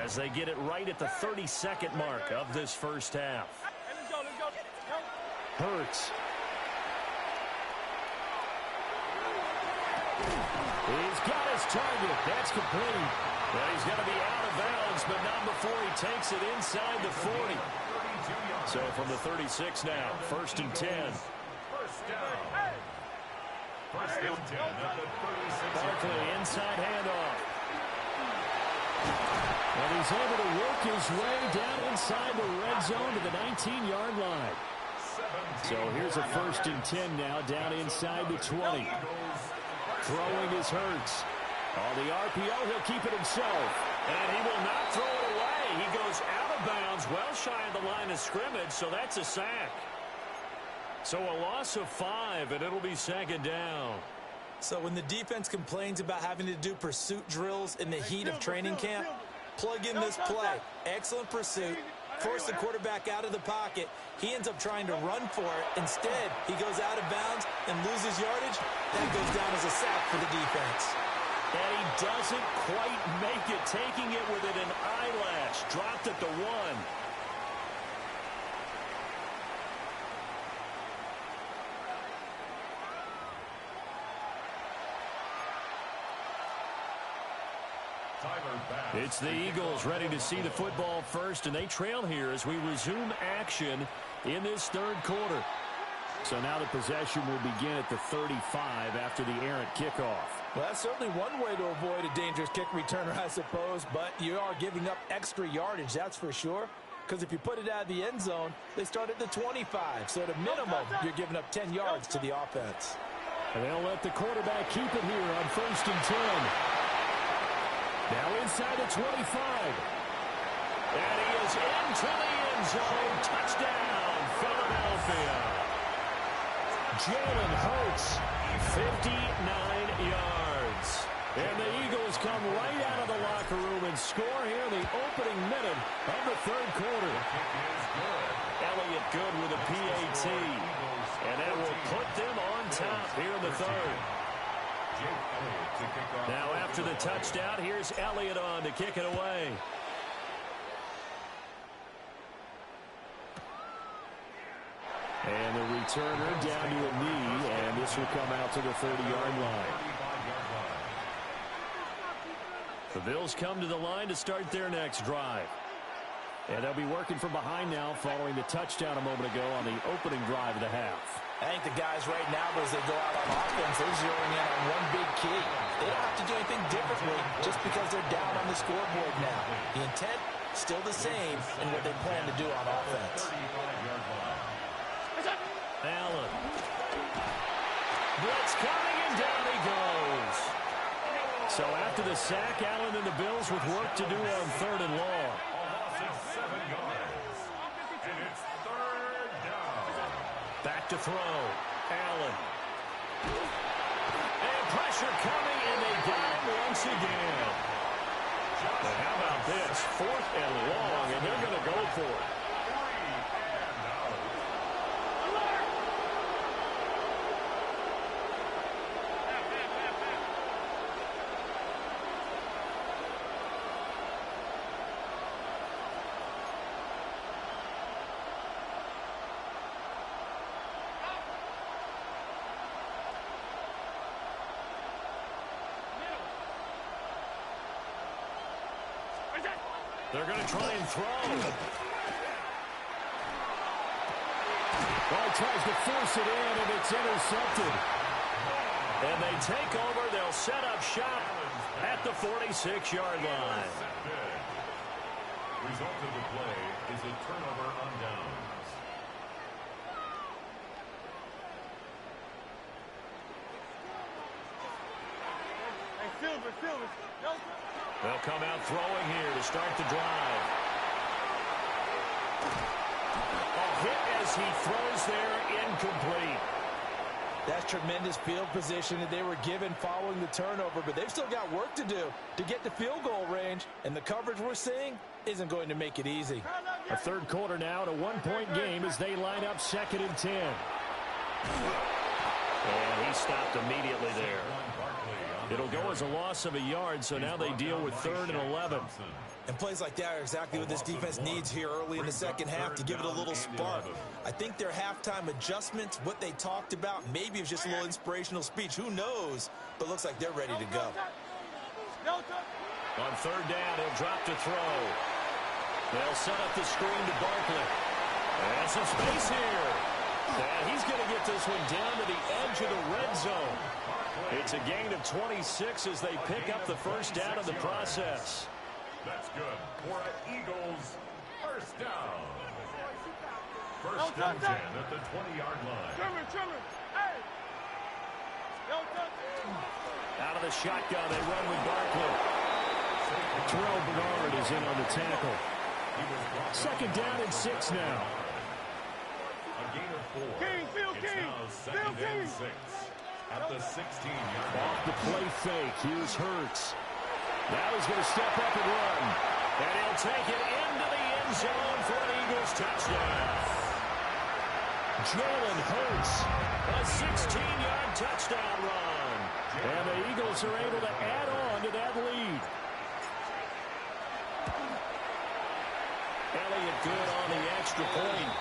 as they get it right at the 32nd mark of this first half. Hurts. He's got his target. That's complete. Well, he's going to be out of bounds, but not before he takes it inside the 40. So from the 36 now, 1st and 10. First down. 1st and 10 at the 36. Barkley inside handoff. And he's able to work his way down inside the red zone to the 19-yard line. So here's a 1st and 10 now down inside the 20. Throwing is Hurts. On the RPO, he'll keep it himself. And he will not throw it away. He goes out of bounds, well shy of the line of scrimmage, so that's a sack. So a loss of 5, and it'll be 2nd down. So when the defense complains about having to do pursuit drills in the heat of training camp, plug in this play. Excellent pursuit. Force the quarterback out of the pocket. He ends up trying to run for it. Instead, he goes out of bounds and loses yardage. That goes down as a sack for the defense. And he doesn't quite make it, taking it within an eyelash. Dropped at the 1. It's the Eagles ready to see the football first, and they trail here as we resume action in this 3rd quarter. So now the possession will begin at the 35 after the errant kickoff. Well, that's certainly one way to avoid a dangerous kick returner, I suppose, but you are giving up extra yardage, that's for sure. Because if you put it out of the end zone, they start at the 25. So at a minimum, you're giving up 10 yards to the offense. And they'll let the quarterback keep it here on 1st and 10. Now inside the 25. And he is into the end zone. Touchdown, Philadelphia. Jalen Hurts, 59 yards. And the Eagles come right out of the locker room and score here in the opening minute of the 3rd quarter. Elliott good with a PAT. And that will put them on top here in the 3rd. Now after the touchdown, here's Elliott on to kick it away. And the returner down to a knee, and this will come out to the 30-yard line. The Bills come to the line to start their next drive. And they'll be working from behind now following the touchdown a moment ago on the opening drive of the half. I think the guys right now, as they go out on offense, they're zeroing in on one big key. They don't have to do anything differently just because they're down on the scoreboard now. The intent, still the same in what they plan to do on offense. Allen. Blitz coming, and down he goes. So after the sack, Allen and the Bills with work to do on 3rd and long. 7 yards. And it's 3rd down. Back to throw. Allen. And pressure coming, and they got him once again. But how about this? 4th and long, and they're going to go for it. They're going to try and throw. Ball tries to force it in, and it's intercepted. And they take over. They'll set up shop at the 46-yard line. Result of the play is a turnover on downs. Hey, Silver. They'll come out throwing here to start the drive. A hit as he throws there, incomplete. That's tremendous field position that they were given following the turnover, but they've still got work to do to get to field goal range, and the coverage we're seeing isn't going to make it easy. A third quarter now, to 1-point game as they line up 2nd and 10. And he stopped immediately there. It'll go as a loss of a yard, so now they deal with 3rd and 11. And plays like that are exactly what this defense needs here early in the second half to give it a little spark. I think their halftime adjustments, what they talked about, maybe it was just a little inspirational speech. Who knows? But looks like they're ready to go. On 3rd down, he'll drop to throw. They'll set up the screen to Barkley. And some space here. And he's going to get this one down to the edge of the red zone. It's a gain of 26 as they pick up the first down in the process. That's good for an Eagles first down. 1st and 10 at the 20-yard line. Hey! Out of the shotgun, they run with Barkley. Terrell Bernard is in on the tackle. 2nd down and 6 now. A gain of 4. It's now 2nd and 6 at the 16-yard line. Off the play fake. Here's Hurts. Now he's going to step up and run. And he'll take it into the end zone for an Eagles touchdown. Jalen Hurts, a 16-yard touchdown run. And the Eagles are able to add on to that lead. Elliott good on the extra point.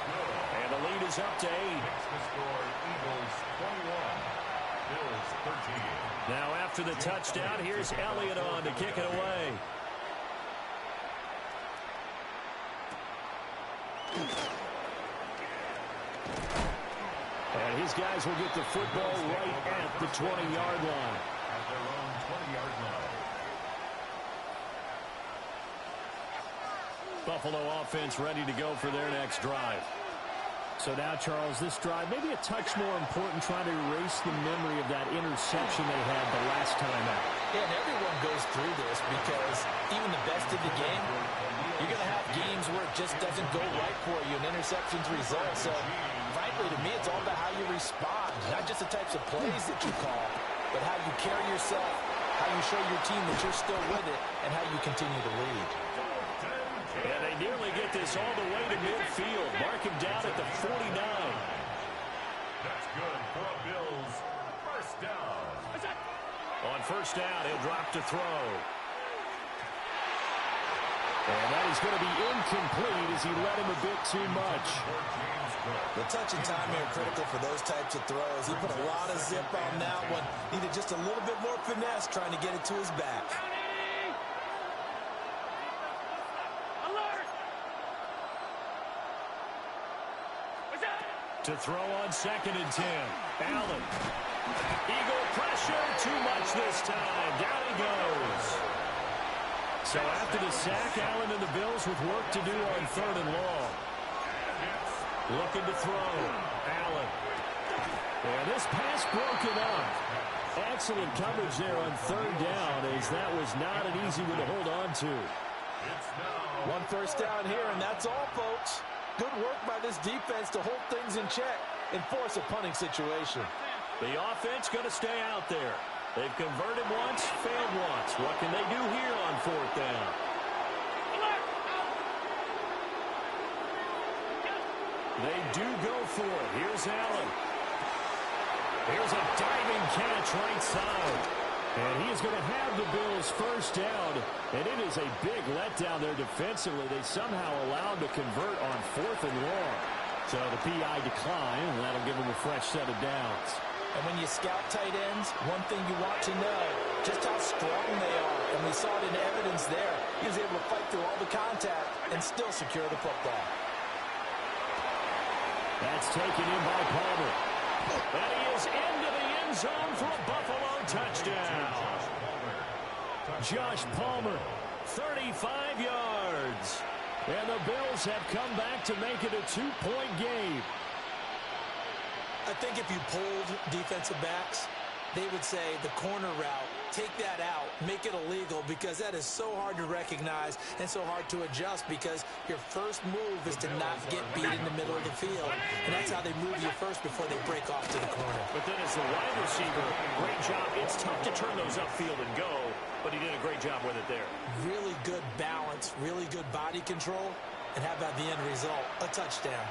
And the lead is up to 8. Makes the score Eagles 21. Bills 13. Now after the touchdown, here's Elliott on to kick it away. And his guys will get the football right at the 20-yard line. At their own 20-yard line. Buffalo offense ready to go for their next drive. So now, Charles, this drive maybe a touch more important, trying to erase the memory of that interception they had the last time out. Yeah, and everyone goes through this because even the best of the game, you're going to have games where it just doesn't go right for you, and interceptions result. So, frankly, to me, it's all about how you respond, not just the types of plays that you call, but how you carry yourself, how you show your team that you're still with it, and how you continue to lead. And they nearly get this all the way to midfield. Mark him down at the 49. That's good for a Bills first down. On 1st down, he'll drop to throw. And that is going to be incomplete as he led him a bit too much. The touch and time are critical for those types of throws. He put a lot of zip on that one. Needed just a little bit more finesse trying to get it to his back. To throw on 2nd and 10. Allen. Eagle pressure. Too much this time. Down he goes. So after the sack, Allen and the Bills with work to do on 3rd and long. Looking to throw. Allen. And this pass broken up. Excellent coverage there on 3rd down, as that was not an easy one to hold on to. One first down here, and that's all, folks. Good work by this defense to hold things in check and force a punting situation. The offense going to stay out there. They've converted once, failed once. What can they do here on 4th down? They do go for it. Here's Allen. Here's a diving catch right side. And he is going to have the Bills first down. And it is a big letdown there defensively. They somehow allowed to convert on 4th and long. So the PI decline, and that'll give them a fresh set of downs. And when you scout tight ends, one thing you want to know, just how strong they are. And we saw it in evidence there. He was able to fight through all the contact and still secure the football. That's taken in by Palmer. And he is into the end zone for a Buffalo touchdown. Josh Palmer, 35 yards. And the Bills have come back to make it a 2-point game. I think if you polled defensive backs, they would say the corner route, take that out, make it illegal, because that is so hard to recognize and so hard to adjust, because your first move is to not get beat in the middle of the field. And that's how they move you first before they break off to the corner. But then as the wide receiver, great job. It's tough to turn those upfield and go, but he did a great job with it there. Really good balance, really good body control, and how about the end result? A touchdown.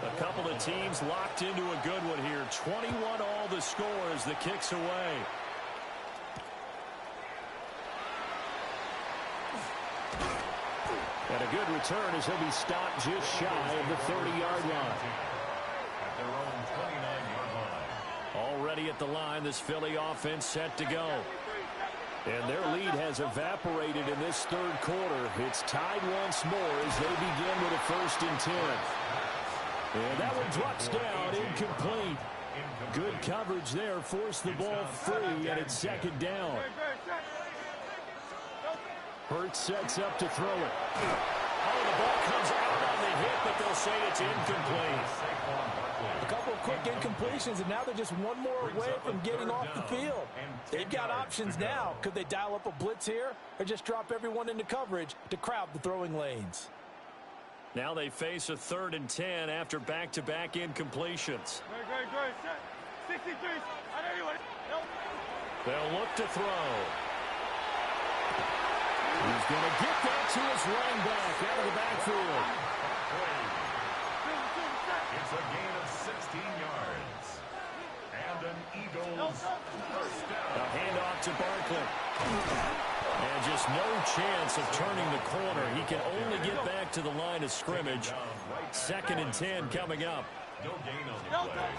A couple of teams locked into a good one here. 21 all the score as the kick's away. And a good return as he'll be stopped just shy of the 30-yard line. At their own 29-yard line. Already at the line, this Philly offense set to go. And their lead has evaporated in this 3rd quarter. It's tied once more as they begin with a 1st and 10. And that one drops down, incomplete. Good coverage there, forced the ball free, and it's 2nd down. Hurts sets up to throw it. Oh, the ball comes out on the hit, but they'll say it's incomplete. A couple of quick incompletions, and now they're just one more away from getting off the field. They've got options now. Could they dial up a blitz here or just drop everyone into coverage to crowd the throwing lanes? Now they face a 3rd and 10 after back-to-back incompletions. Great. 63. They'll look to throw. He's going to get that to his running back out of the backfield. It's a gain of 16 yards. And an Eagles first down. A handoff to Barkley. And just no chance of turning the corner. He can only get back to the line of scrimmage. 2nd and 10 coming up. No gain on the play.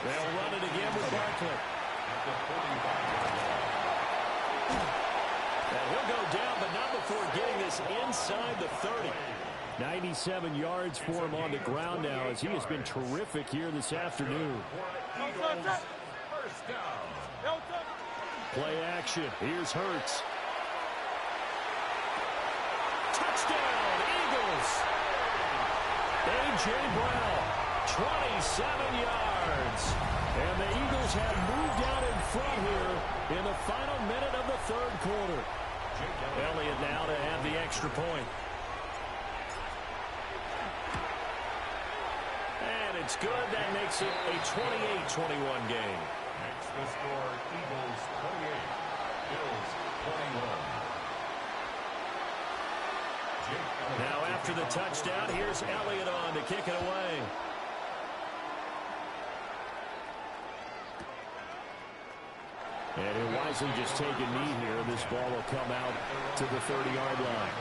They'll run it again with Barkley. At the 45-yard line. And he'll go down, but not before getting this inside the 30. 97 yards for him on the ground now, as he has been terrific here this afternoon. First down. Play action. Here's Hurts. Touchdown, Eagles. A.J. Brown, 27 yards. And the Eagles have moved out in front here in the final minute of the 3rd quarter. Elliott now to have the extra point. And it's good. That makes it a 28-21 game. Next the score, Eagles 28, Bills 21. Now after the touchdown, here's Elliott on to kick it away. And he'll wisely just take a knee here. This ball will come out to the 30-yard line.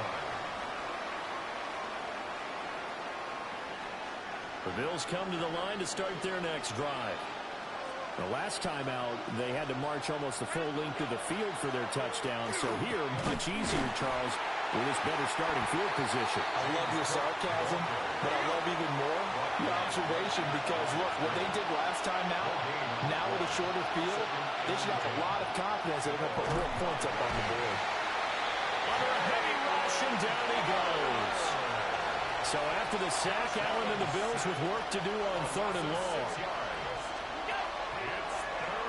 The Bills come to the line to start their next drive. The last time out, they had to march almost the full length of the field for their touchdown. So here, much easier, Charles. with his better starting field position. I love your sarcasm, but I love even more your observation because, look, what they did last time out, now with a shorter field, they should have a lot of confidence that they're going to put more points up on the board. Under a heavy rush, and down he goes. So after the sack, Allen and the Bills with work to do on 3rd and long.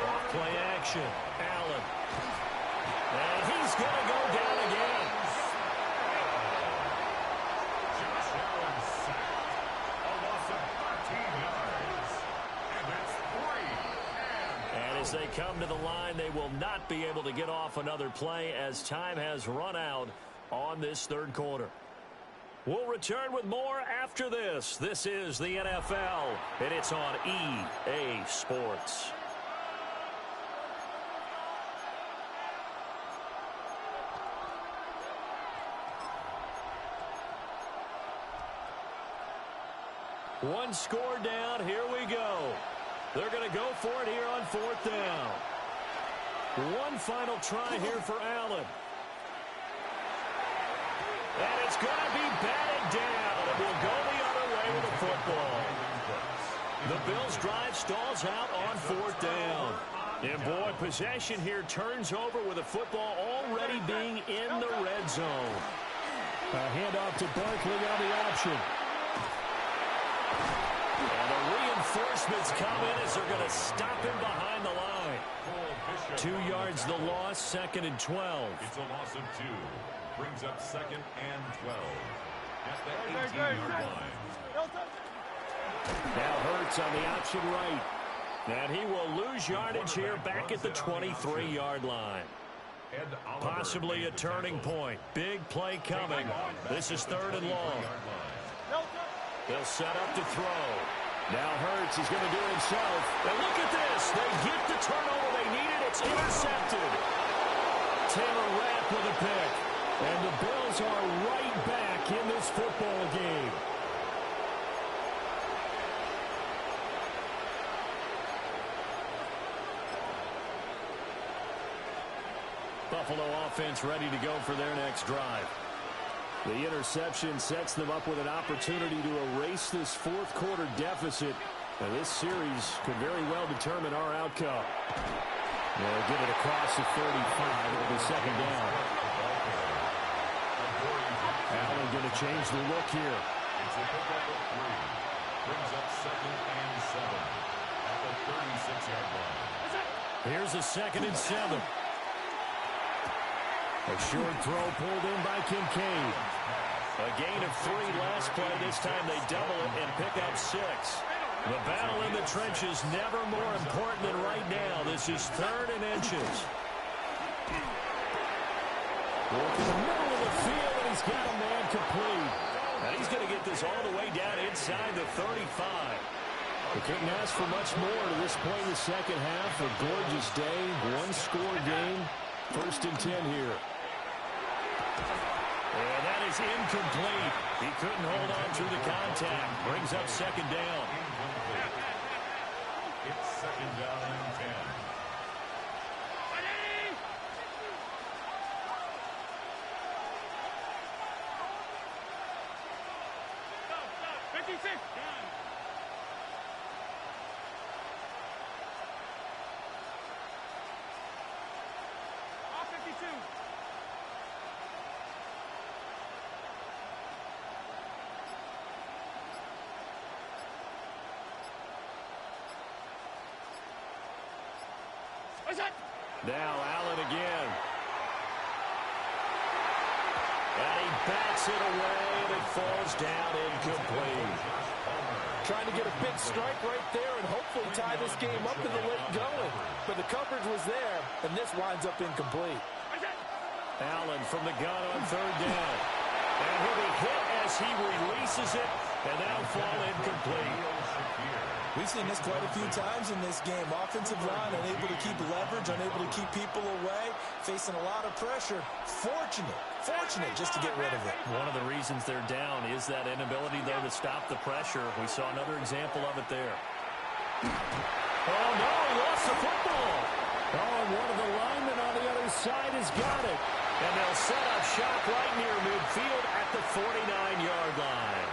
Off-play action, Allen. And he's going to go down again. And as they come to the line, they will not be able to get off another play as time has run out on this 3rd quarter. We'll return with more after this. This is the NFL, and it's on EA Sports. One score down. Here we go. They're going to go for it here on 4th down. One final try here for Allen. And it's going to be batted down. It will go the other way with the football. The Bills' drive stalls out on 4th down. And, boy, possession here turns over with the football already being in the red zone. A handoff to Barkley on the option. And the reinforcements come in as they're going to stop him behind the line. 2 yards the loss, 2nd and 12. It's a loss of 2. Brings up 2nd and 12. At the 18-yard line. Now Hurts on the option right. And he will lose yardage here back at the 23-yard line. Possibly a turning point. Big play coming. This is 3rd and long. They'll set up to throw. Now Hurts is going to do it himself. And look at this. They get the turnover they needed. It's intercepted. Taylor Rapp with a pick. And the Bills are right back in this football game. Buffalo offense ready to go for their next drive. The interception sets them up with an opportunity to erase this 4th quarter deficit. And this series could very well determine our outcome. They'll get it across the 35. It'll be 2nd down. Allen going to change the look here. It's a pickup of 3. Brings up 2nd and 7 at the 36-yard line. Here's a 2nd and 7. A short throw pulled in by Kincaid. A gain of 3 last play. This time they double it and pick up 6. The battle in the trenches never more important than right now. This is 3rd and inches. Working the middle of the field, and he's got a man complete. And he's going to get this all the way down inside the 35. We couldn't ask for much more to this point in the 2nd half. A gorgeous day, 1-score game. 1st and 10 here. And that is incomplete. He couldn't hold on through the contact. Brings up 2nd down. It's 2nd down and 10. Stop. 56. Off 52. Now Allen again. And he bats it away, and it falls down incomplete. Trying to get a big strike right there and hopefully tie this game up in the late going. But the coverage was there, and this winds up incomplete. Allen from the gun on 3rd down. And he'll be hit as he releases it, and that'll fall incomplete. We've seen this quite a few times in this game. Offensive line unable to keep leverage, unable to keep people away, facing a lot of pressure. Fortunate just to get rid of it. One of the reasons they're down is that inability, though, to stop the pressure. We saw another example of it there. Oh, no, he lost the football. Oh, and one of the linemen on the other side has got it. And they'll set up shop right near midfield at the 49-yard line.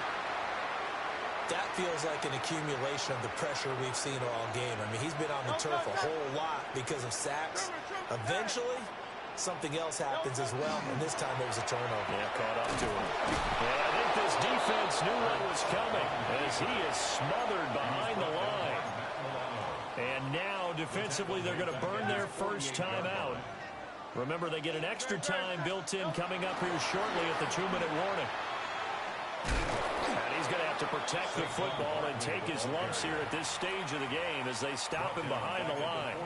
That feels like an accumulation of the pressure we've seen all game. I mean, he's been on the turf a whole lot because of sacks. Eventually, something else happens as well, and this time it was a turnover. Yeah, caught up to him. And I think this defense knew what was coming as he is smothered behind the line. And now, defensively, they're going to burn their first time out. Remember, they get an extra time built in coming up here shortly at the 2-minute warning. And he's going to have to protect the football and take his lumps here at this stage of the game as they stop him behind the line.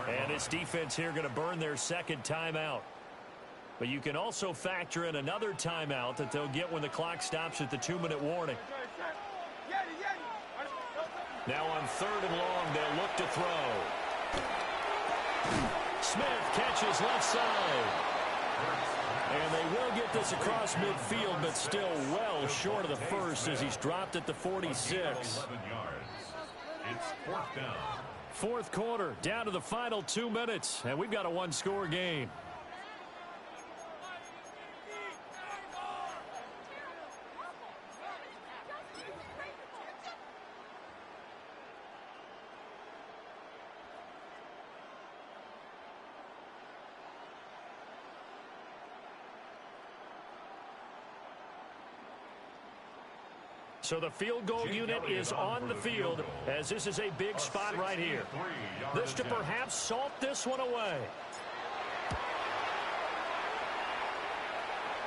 And this defense here going to burn their second timeout. But you can also factor in another timeout that they'll get when the clock stops at the 2-minute warning. Now on 3rd and long, they'll look to throw. Smith catches left side. And they will get this across midfield, but still well short of the first as he's dropped at the 46. It's 4th down. Fourth quarter, down to the final 2 minutes, and we've got a one-score game. So the field goal unit is on the field as this is a big spot right here. This to perhaps salt this one away.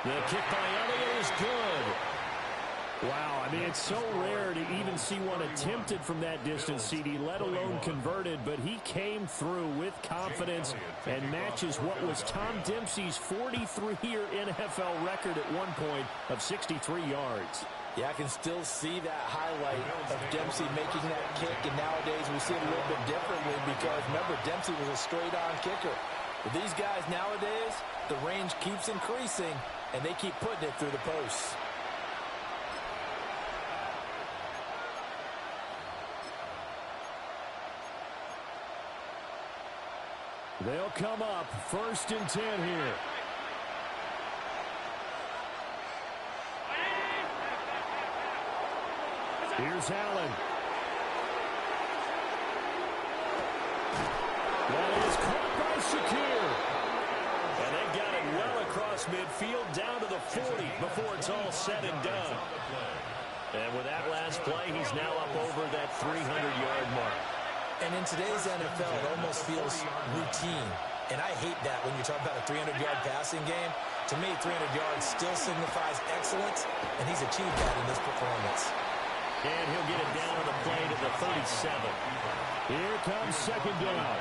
The kick by Elliott is good. Wow, I mean, it's so rare to even see one attempted from that distance, CD, let alone converted, but he came through with confidence and matches what was Tom Dempsey's 43-year NFL record at one point of 63 yards. Yeah, I can still see that highlight of Dempsey making that kick, and nowadays we see it a little bit differently because, remember, Dempsey was a straight-on kicker. But these guys nowadays, the range keeps increasing, and they keep putting it through the posts. They'll come up 1st and 10 here. Here's Allen. That is caught by Shakir. And they got it well across midfield down to the 40 before it's all said and done. And with that last play, he's now up over that 300-yard mark. And in today's NFL, it almost feels routine. And I hate that when you talk about a 300-yard passing game. To me, 300 yards still signifies excellence, and he's achieved that in this performance. And he'll get it down on the play to the 37. Here comes 2nd down.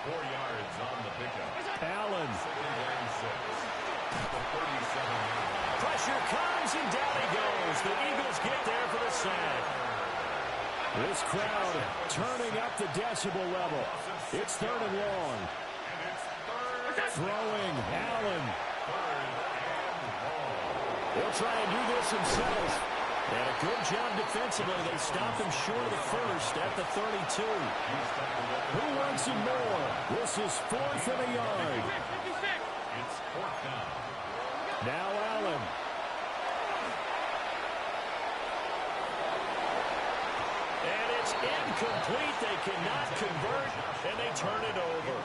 4 yards on the pickup. Allen. 37. Pressure comes, and down he goes. The Eagles get there for the sack. This crowd turning up the decibel level. It's 3rd and long. Throwing, Allen. They'll try and do this themselves. And a good job defensively. They stop him short of the first at the 32. Who wants him more? This is 4th and a yard. It's 4th down. Now Allen. And it's incomplete. They cannot convert, and they turn it over.